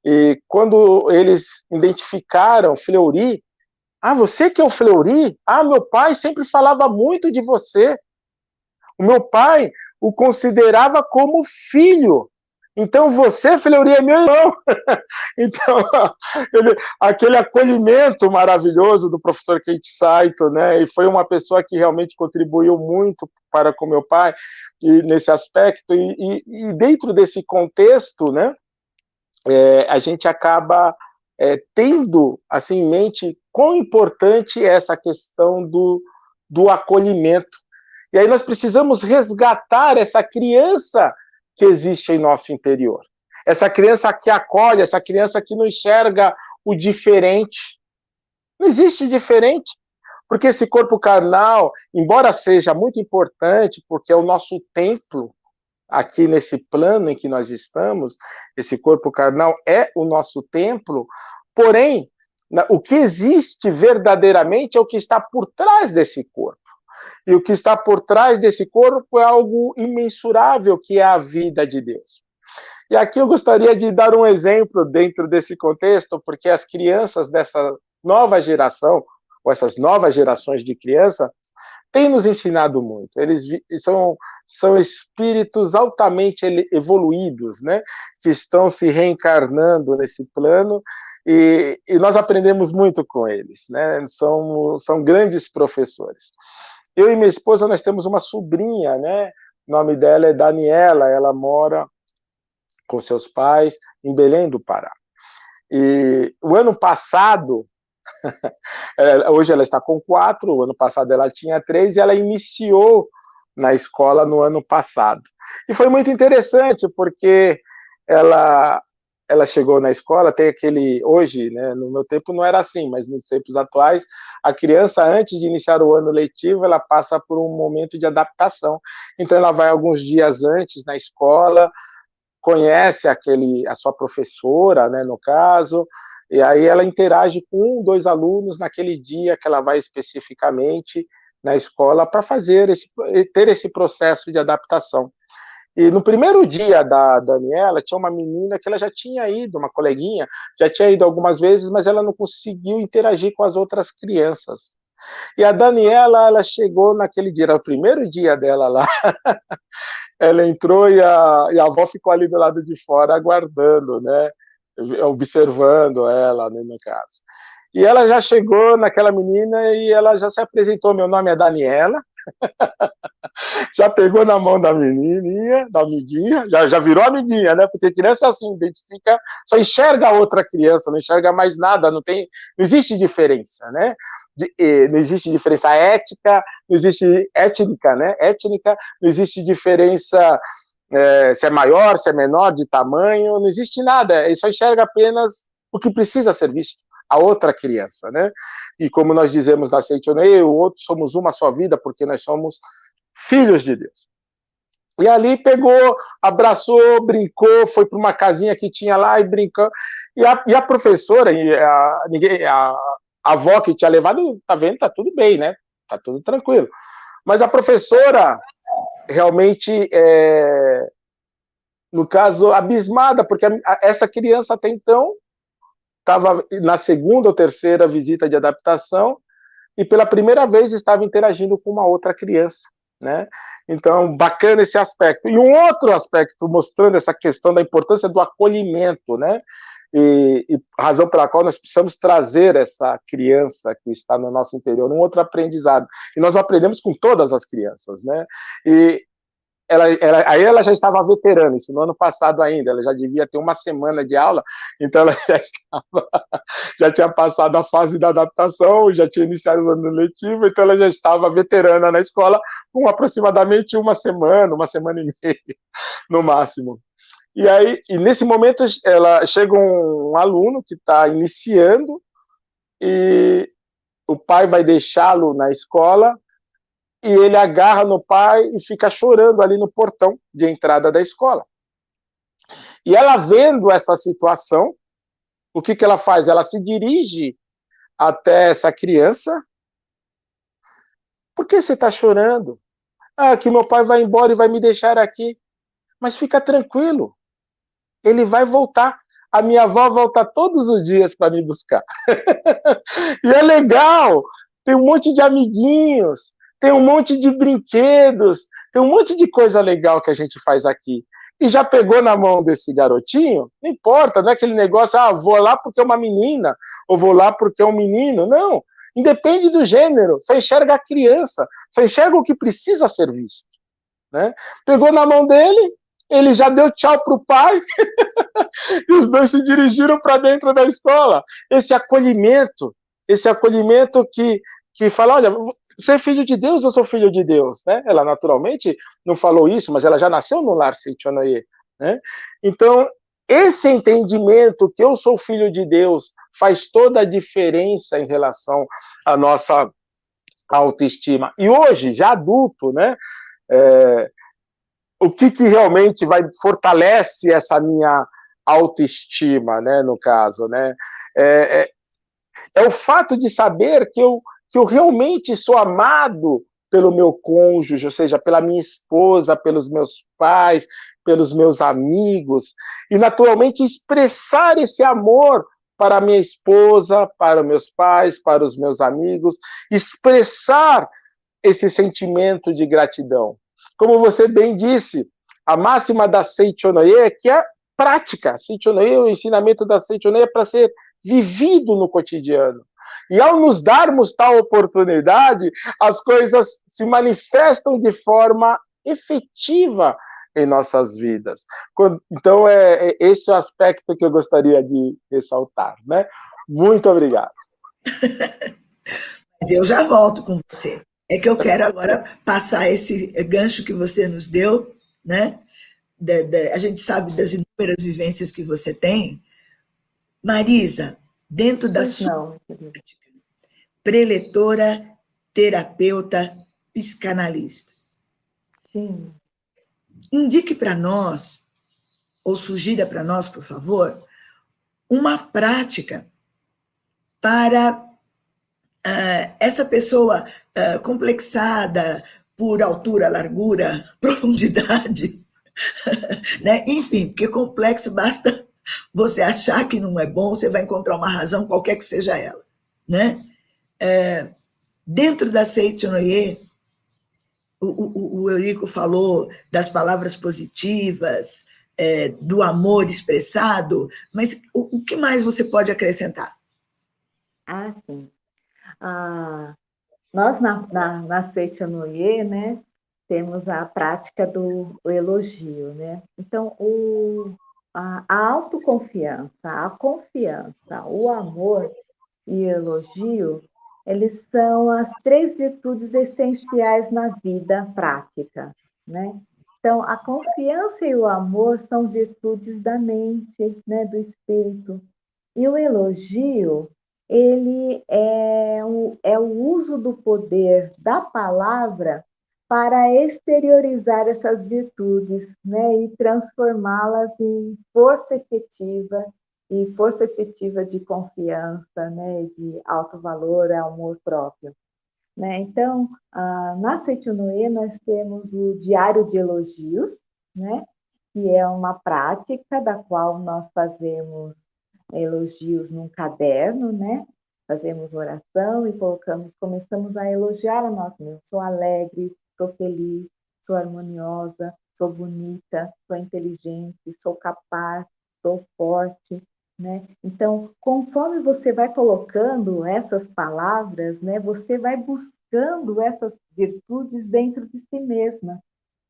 E quando eles identificaram Fleury: ah, você que é o Fleury? Ah, meu pai sempre falava muito de você. O meu pai o considerava como filho. Então você, Fleury, é meu irmão. Então, aquele acolhimento maravilhoso do professor Keiichi Saito, né? E foi uma pessoa que realmente contribuiu muito para com meu pai nesse aspecto. E dentro desse contexto, né? A gente acaba tendo assim em mente quão importante é essa questão do acolhimento. E aí nós precisamos resgatar essa criança que existe em nosso interior. Essa criança que acolhe, essa criança que não enxerga o diferente. Não existe diferente, porque esse corpo carnal, embora seja muito importante, porque é o nosso templo, aqui nesse plano em que nós estamos, esse corpo carnal é o nosso templo, porém, o que existe verdadeiramente é o que está por trás desse corpo. E o que está por trás desse corpo é algo imensurável, que é a vida de Deus. E aqui eu gostaria de dar um exemplo dentro desse contexto, porque as crianças dessa nova geração, ou essas novas gerações de criança, tem nos ensinado muito. Eles são espíritos altamente evoluídos, né? Que estão se reencarnando nesse plano, e nós aprendemos muito com eles, né? São grandes professores. Eu e minha esposa, nós temos uma sobrinha, né? O nome dela é Daniela, ela mora com seus pais em Belém do Pará. E o ano passado, hoje ela está com 4, o ano passado ela tinha 3, e ela iniciou na escola no ano passado. E foi muito interessante, porque ela chegou na escola, tem aquele, hoje, né, no meu tempo não era assim, mas nos tempos atuais, a criança, antes de iniciar o ano letivo, ela passa por um momento de adaptação. Então ela vai alguns dias antes na escola, conhece a sua professora, né, no caso, e aí ela interage com 2 alunos naquele dia que ela vai especificamente na escola para ter esse processo de adaptação. E no primeiro dia da Daniela, tinha uma menina que ela já tinha ido, uma coleguinha, já tinha ido algumas vezes, mas ela não conseguiu interagir com as outras crianças. E a Daniela, ela chegou naquele dia, era o primeiro dia dela lá, ela entrou e a avó ficou ali do lado de fora aguardando, né? Observando ela, né, no caso. E ela já chegou naquela menina e ela já se apresentou, meu nome é Daniela, já pegou na mão da menininha, da amiguinha, já virou amiguinha, né? Porque criança assim, identifica, só enxerga a outra criança, não enxerga mais nada, não existe diferença, né? Não existe diferença ética, não existe étnica, né? Étnica, não existe diferença se é maior, se é menor, de tamanho, não existe nada, ele só enxerga apenas o que precisa ser visto, a outra criança, né? E como nós dizemos na Seitonei, o outro somos uma só vida, porque nós somos filhos de Deus. E ali pegou, abraçou, brincou, foi para uma casinha que tinha lá e brincou. E a professora, a avó que tinha levado, tá vendo, tá tudo bem, né? Tá tudo tranquilo. Mas a professora realmente, no caso, abismada, porque essa criança até então estava na segunda ou terceira visita de adaptação e pela primeira vez estava interagindo com uma outra criança, né? Então, bacana esse aspecto. E um outro aspecto, mostrando essa questão da importância do acolhimento, né? E razão pela qual nós precisamos trazer essa criança que está no nosso interior, um outro aprendizado. E nós aprendemos com todas as crianças, né? E aí ela já estava veterana, isso no ano passado ainda, ela já devia ter uma semana de aula, então ela já tinha passado a fase da adaptação, já tinha iniciado o ano letivo, então ela já estava veterana na escola com aproximadamente uma semana e meia, no máximo. E aí, nesse momento, chega um aluno que está iniciando e o pai vai deixá-lo na escola e ele agarra no pai e fica chorando ali no portão de entrada da escola. E ela vendo essa situação, o que ela faz? Ela se dirige até essa criança. Por que você está chorando? Ah, que meu pai vai embora e vai me deixar aqui. Mas fica tranquilo, ele vai voltar. A minha avó volta todos os dias para me buscar. E é legal, tem um monte de amiguinhos, tem um monte de brinquedos, tem um monte de coisa legal que a gente faz aqui. E já pegou na mão desse garotinho? Não importa, não é aquele negócio, vou lá porque é uma menina, ou vou lá porque é um menino. Não, independe do gênero, só enxerga a criança, só enxerga o que precisa ser visto, né? Pegou na mão dele, ele já deu tchau para o pai, e os dois se dirigiram para dentro da escola. Esse acolhimento que fala, olha, você é filho de Deus, eu sou filho de Deus, né? Ela naturalmente não falou isso, mas ela já nasceu no lar Seichonoye, né? Então, esse entendimento que eu sou filho de Deus faz toda a diferença em relação à nossa autoestima. E hoje, já adulto, né? O que realmente fortalece essa minha autoestima, né, no caso, né? É o fato de saber que eu realmente sou amado pelo meu cônjuge, ou seja, pela minha esposa, pelos meus pais, pelos meus amigos, e naturalmente expressar esse amor para a minha esposa, para os meus pais, para os meus amigos, expressar esse sentimento de gratidão. Como você bem disse, a máxima da Seichonoye é que é prática. Seichonoye, o ensinamento da Seichonoye é para ser vivido no cotidiano. E ao nos darmos tal oportunidade, as coisas se manifestam de forma efetiva em nossas vidas. Então, esse é o aspecto que eu gostaria de ressaltar, né? Muito obrigado. Mas eu já volto com você. É que eu quero agora passar esse gancho que você nos deu, né? A gente sabe das inúmeras vivências que você tem. Marisa, dentro da Pois sua não, prática, preletora, terapeuta, psicanalista, sim. indique para nós, ou sugira para nós, por favor, uma prática para essa pessoa complexada por altura, largura, profundidade, né? Enfim, porque complexo basta você achar que não é bom, você vai encontrar uma razão, qualquer que seja ela, né? Dentro da Seichonoye, o Eurico falou das palavras positivas, do amor expressado, mas o que mais você pode acrescentar? Ah, sim. Ah, nós, na Seichonoye, né, temos a prática do elogio, né? Então, a autoconfiança, a confiança, o amor e elogio, eles são as três virtudes essenciais na vida prática, né? Então, a confiança e o amor são virtudes da mente, né, do espírito. E o elogio, ele é o uso do poder da palavra para exteriorizar essas virtudes, né, e transformá-las em força efetiva de confiança, né, de alto valor, amor próprio. Né? Então, na Seichonoye, nós temos o diário de elogios, né, que é uma prática da qual nós fazemos elogios num caderno, né? Fazemos oração e começamos a elogiar a nós mesmos. Sou alegre, sou feliz, sou harmoniosa, sou bonita, sou inteligente, sou capaz, sou forte, né? Então, conforme você vai colocando essas palavras, né, você vai buscando essas virtudes dentro de si mesma,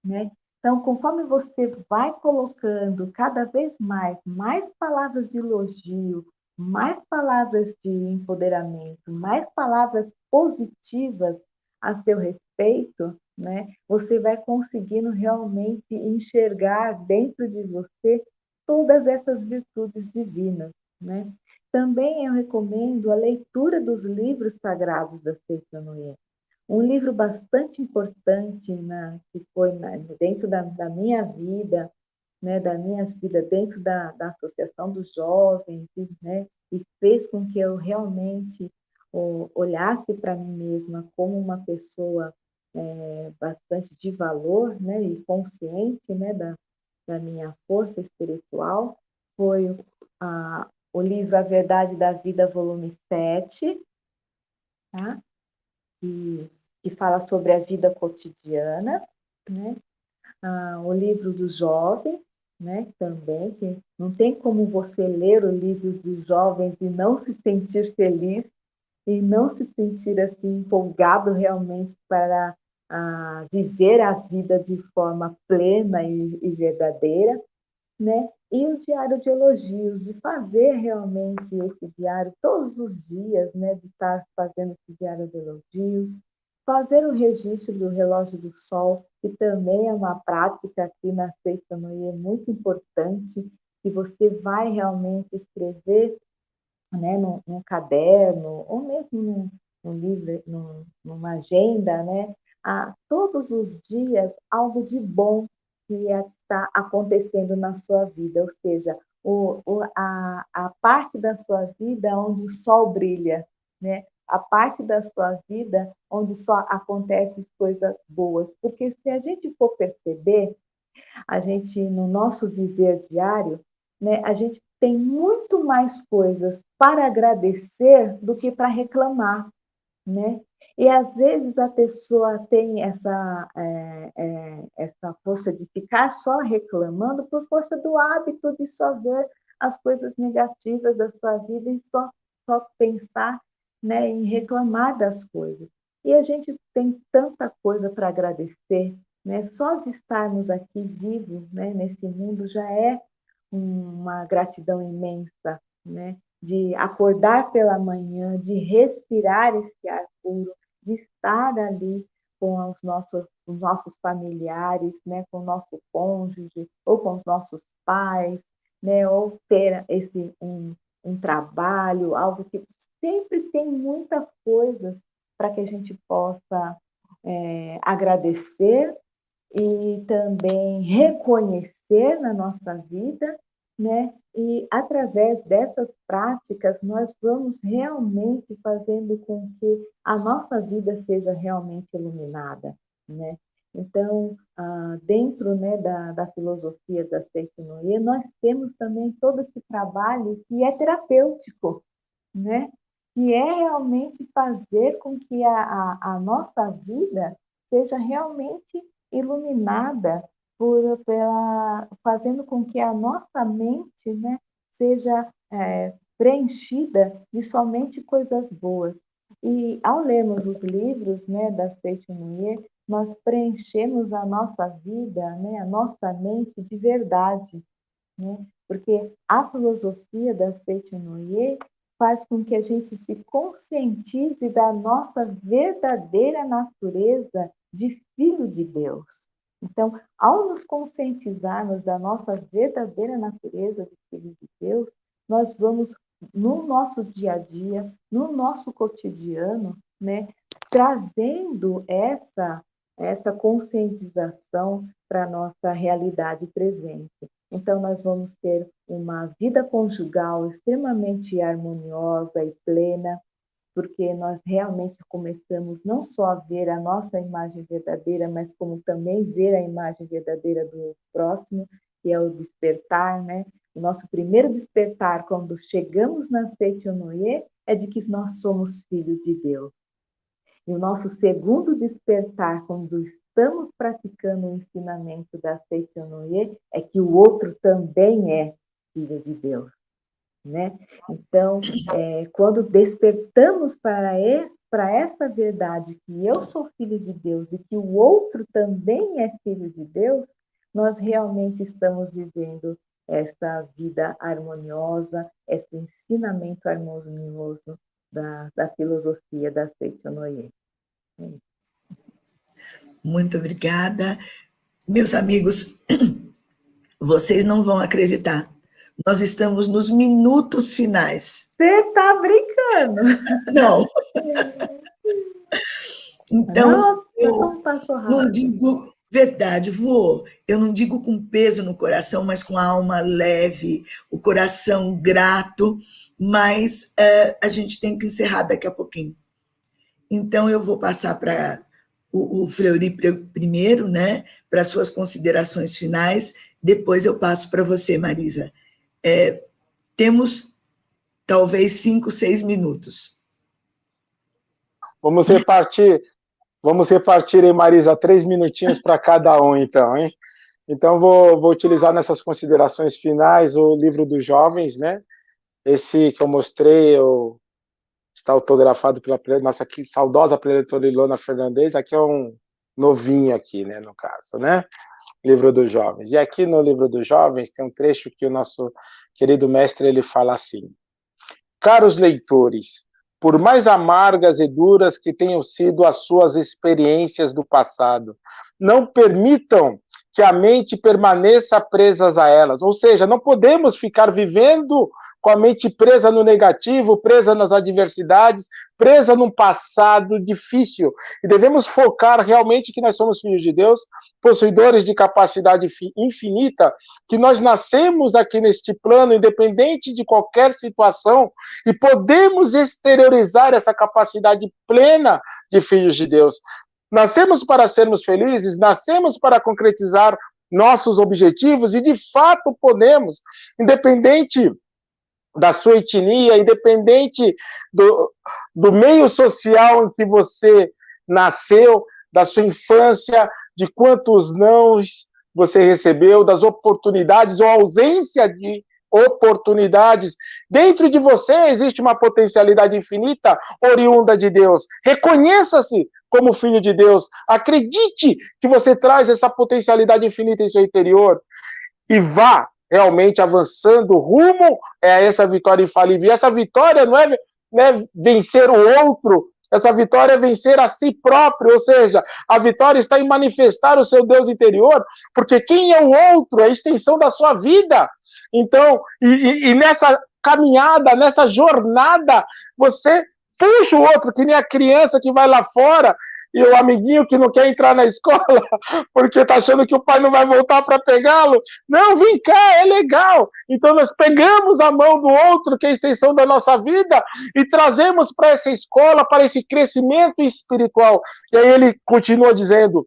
né? Então, conforme você vai colocando cada vez mais palavras de elogio, mais palavras de empoderamento, mais palavras positivas a seu respeito, né? Você vai conseguindo realmente enxergar dentro de você todas essas virtudes divinas, né? Também eu recomendo a leitura dos livros sagrados da Seichonoye. Um livro bastante importante que foi dentro da minha vida, né, da minha vida dentro da Associação dos Jovens, né, e fez com que eu realmente olhasse para mim mesma como uma pessoa bastante de valor, né, e consciente, né, da minha força espiritual, foi o livro A Verdade da Vida, volume 7, tá? Que fala sobre a vida cotidiana, né? O livro dos jovens, né? Também, que não tem como você ler o livro dos jovens e não se sentir feliz e não se sentir assim empolgado realmente para viver a vida de forma plena e verdadeira, né? E o diário de elogios, de fazer realmente esse diário todos os dias, né? De estar fazendo esse diário de elogios, fazer o registro do relógio do sol, que também é uma prática aqui na Seichonoye muito importante, que você vai realmente escrever, né, num caderno, ou mesmo num livro, numa agenda, né, todos os dias algo de bom que está acontecendo na sua vida, ou seja, a parte da sua vida onde o sol brilha, né? A parte da sua vida onde só acontecem coisas boas, porque se a gente for perceber, a gente, no nosso viver diário, né, a gente tem muito mais coisas para agradecer do que para reclamar, né? E às vezes a pessoa tem essa força de ficar só reclamando por força do hábito de só ver as coisas negativas da sua vida e só pensar, né, em reclamar das coisas. E a gente tem tanta coisa para agradecer, né? Só de estarmos aqui vivos, né, nesse mundo já é uma gratidão imensa, né? De acordar pela manhã, de respirar esse ar puro, de estar ali com os nossos familiares, né, com o nosso cônjuge, ou com os nossos pais, né, ou ter um trabalho, algo que sempre tem muitas coisas para que a gente possa agradecer e também reconhecer na nossa vida, né? E através dessas práticas nós vamos realmente fazendo com que a nossa vida seja realmente iluminada, né? Então, dentro, né, da filosofia da Seitinoye, nós temos também todo esse trabalho que é terapêutico, né? Que é realmente fazer com que a nossa vida seja realmente iluminada fazendo com que a nossa mente, né, seja preenchida de somente coisas boas. E ao lermos os livros, né, da Seitinoye, nós preenchemos a nossa vida, né, a nossa mente de verdade, né? Porque a filosofia da Seitinoye faz com que a gente se conscientize da nossa verdadeira natureza de filho de Deus. Então, ao nos conscientizarmos da nossa verdadeira natureza de filho de Deus, nós vamos, no nosso dia a dia, no nosso cotidiano, né, trazendo essa conscientização para a nossa realidade presente. Então, nós vamos ter uma vida conjugal extremamente harmoniosa e plena, porque nós realmente começamos não só a ver a nossa imagem verdadeira, mas como também ver a imagem verdadeira do próximo, que é o despertar, né? O nosso primeiro despertar, quando chegamos na Seitinoye, é de que nós somos filhos de Deus. E o nosso segundo despertar, quando estamos praticando o ensinamento da Seitinoye, é que o outro também é filho de Deus, né? Então, quando despertamos para essa verdade que eu sou filho de Deus e que o outro também é filho de Deus, nós realmente estamos vivendo essa vida harmoniosa, esse ensinamento harmonioso da filosofia da Seitinoye. Muito obrigada. Meus amigos, vocês não vão acreditar. Nós estamos nos minutos finais. Você está brincando? Não. Então, Nossa, eu como passou não rápido. digo verdade, voou. Eu não digo com peso no coração, mas com a alma leve, o coração grato, mas a gente tem que encerrar daqui a pouquinho. Então, eu vou passar para o Fleury primeiro, né, para suas considerações finais, depois eu passo para você, Marisa. Temos talvez 5, 6 minutos. Vamos repartir, hein, Marisa, 3 minutinhos para cada um, então, hein? Então, vou utilizar nessas considerações finais o livro dos jovens, né? Esse que eu mostrei, está autografado pela nossa saudosa preletora Ilona Fernandes, aqui é um novinho aqui, né, no caso, né? Livro dos jovens. E aqui no livro dos jovens tem um trecho que o nosso querido mestre ele fala assim: caros leitores, por mais amargas e duras que tenham sido as suas experiências do passado, não permitam que a mente permaneça presa a elas. Ou seja, não podemos ficar vivendo com a mente presa no negativo, presa nas adversidades, presa num passado difícil. E devemos focar realmente que nós somos filhos de Deus, possuidores de capacidade infinita, que nós nascemos aqui neste plano, independente de qualquer situação, e podemos exteriorizar essa capacidade plena de filhos de Deus. Nascemos para sermos felizes, nascemos para concretizar nossos objetivos, e de fato podemos, independente da sua etnia, independente do meio social em que você nasceu, da sua infância, de quantos nãos você recebeu, das oportunidades ou ausência de oportunidades. Dentro de você existe uma potencialidade infinita oriunda de Deus. Reconheça-se como filho de Deus. Acredite que você traz essa potencialidade infinita em seu interior e vá realmente avançando rumo a essa vitória infalível. E essa vitória não é vencer o outro, essa vitória é vencer a si próprio, ou seja, a vitória está em manifestar o seu Deus interior, porque quem é o outro é a extensão da sua vida. Então, e nessa caminhada, nessa jornada, você puxa o outro, que nem a criança que vai lá fora, e o amiguinho que não quer entrar na escola, porque está achando que o pai não vai voltar para pegá-lo. Não, vem cá, é legal. Então nós pegamos a mão do outro, que é a extensão da nossa vida, e trazemos para essa escola, para esse crescimento espiritual. E aí ele continua dizendo,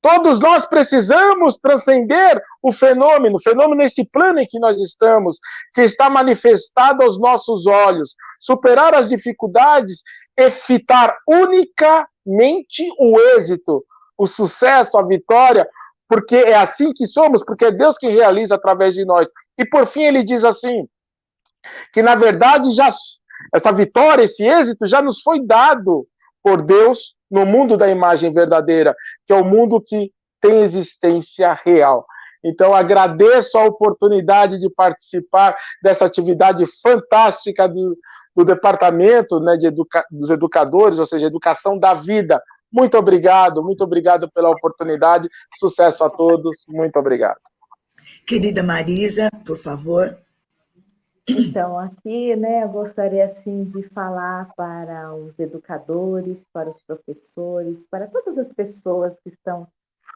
todos nós precisamos transcender o fenômeno nesse plano em que nós estamos, que está manifestado aos nossos olhos, superar as dificuldades e fitar unicamente o êxito, o sucesso, a vitória, porque é assim que somos, porque é Deus que realiza através de nós. E por fim ele diz assim, que na verdade já essa vitória, esse êxito já nos foi dado por Deus no mundo da imagem verdadeira, que é o mundo que tem existência real. Então, agradeço a oportunidade de participar dessa atividade fantástica do departamento, né, dos educadores, ou seja, educação da vida. Muito obrigado pela oportunidade. Sucesso a todos, muito obrigado. Querida Marisa, por favor. Então, aqui, né, eu gostaria, assim, de falar para os educadores, para os professores, para todas as pessoas que estão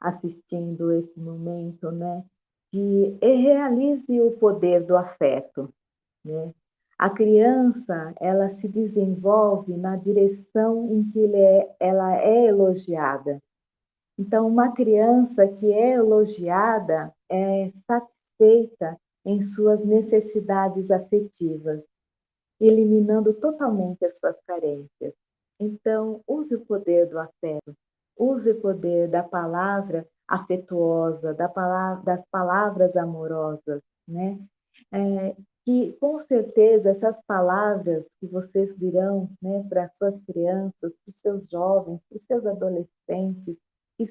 assistindo esse momento, né, que realize o poder do afeto, né? A criança, ela se desenvolve na direção em que ela é elogiada. Então, uma criança que é elogiada é satisfeita em suas necessidades afetivas, eliminando totalmente as suas carências. Então, use o poder do afeto, use o poder da palavra afetuosa, das palavras amorosas, né? Que com certeza essas palavras que vocês dirão, né, para as suas crianças, para os seus jovens, para os seus adolescentes, que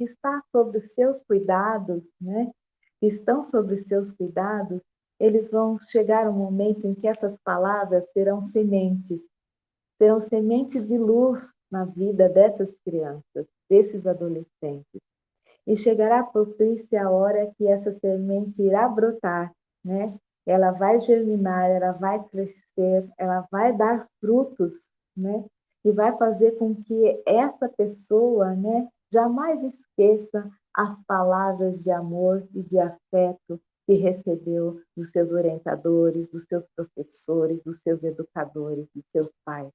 está sob os seus cuidados, né? Que estão sob os seus cuidados, eles vão chegar um momento em que essas palavras serão sementes de luz na vida dessas crianças, desses adolescentes. E chegará propícia a hora que essa semente irá brotar, né? Ela vai germinar, ela vai crescer, ela vai dar frutos, né? E vai fazer com que essa pessoa, né, jamais esqueça as palavras de amor e de afeto que recebeu dos seus orientadores, dos seus professores, dos seus educadores, dos seus pais.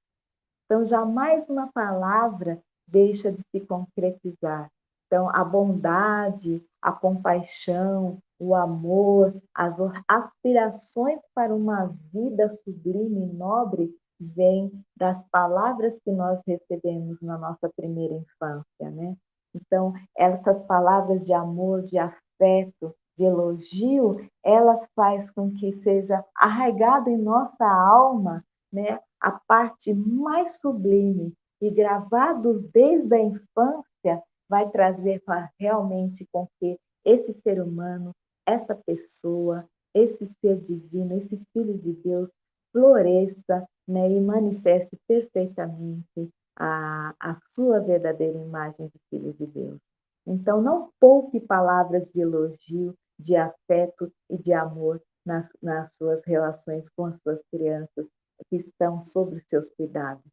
Então, jamais uma palavra deixa de se concretizar. Então, a bondade, a compaixão, o amor, as aspirações para uma vida sublime e nobre vêm das palavras que nós recebemos na nossa primeira infância, né? Então, essas palavras de amor, de afeto, de elogio, elas fazem com que seja arraigado em nossa alma, né, a parte mais sublime e gravados desde a infância vai trazer realmente com que esse ser humano, essa pessoa, esse ser divino, esse filho de Deus floresça, né, e manifeste perfeitamente a sua verdadeira imagem de filho de Deus. Então, não poupe palavras de elogio, de afeto e de amor nas suas relações com as suas crianças que estão sob os seus cuidados.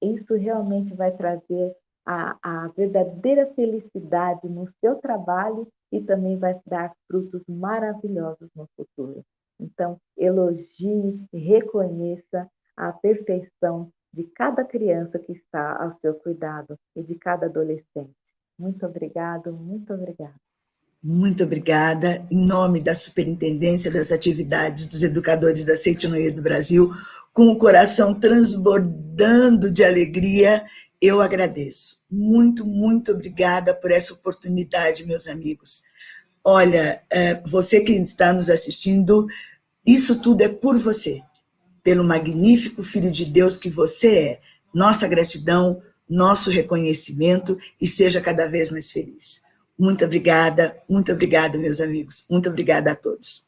Isso realmente vai trazer a verdadeira felicidade no seu trabalho e também vai dar frutos maravilhosos no futuro. Então, elogie e reconheça a perfeição de cada criança que está ao seu cuidado e de cada adolescente. Muito obrigado, muito obrigada. Muito obrigada. Em nome da Superintendência das Atividades dos Educadores da Seitinoye do Brasil, com o coração transbordando de alegria, eu agradeço. Muito, muito obrigada por essa oportunidade, meus amigos. Olha, você que está nos assistindo, isso tudo é por você, pelo magnífico Filho de Deus que você é. Nossa gratidão, nosso reconhecimento, e seja cada vez mais feliz. Muito obrigada, meus amigos. Muito obrigada a todos.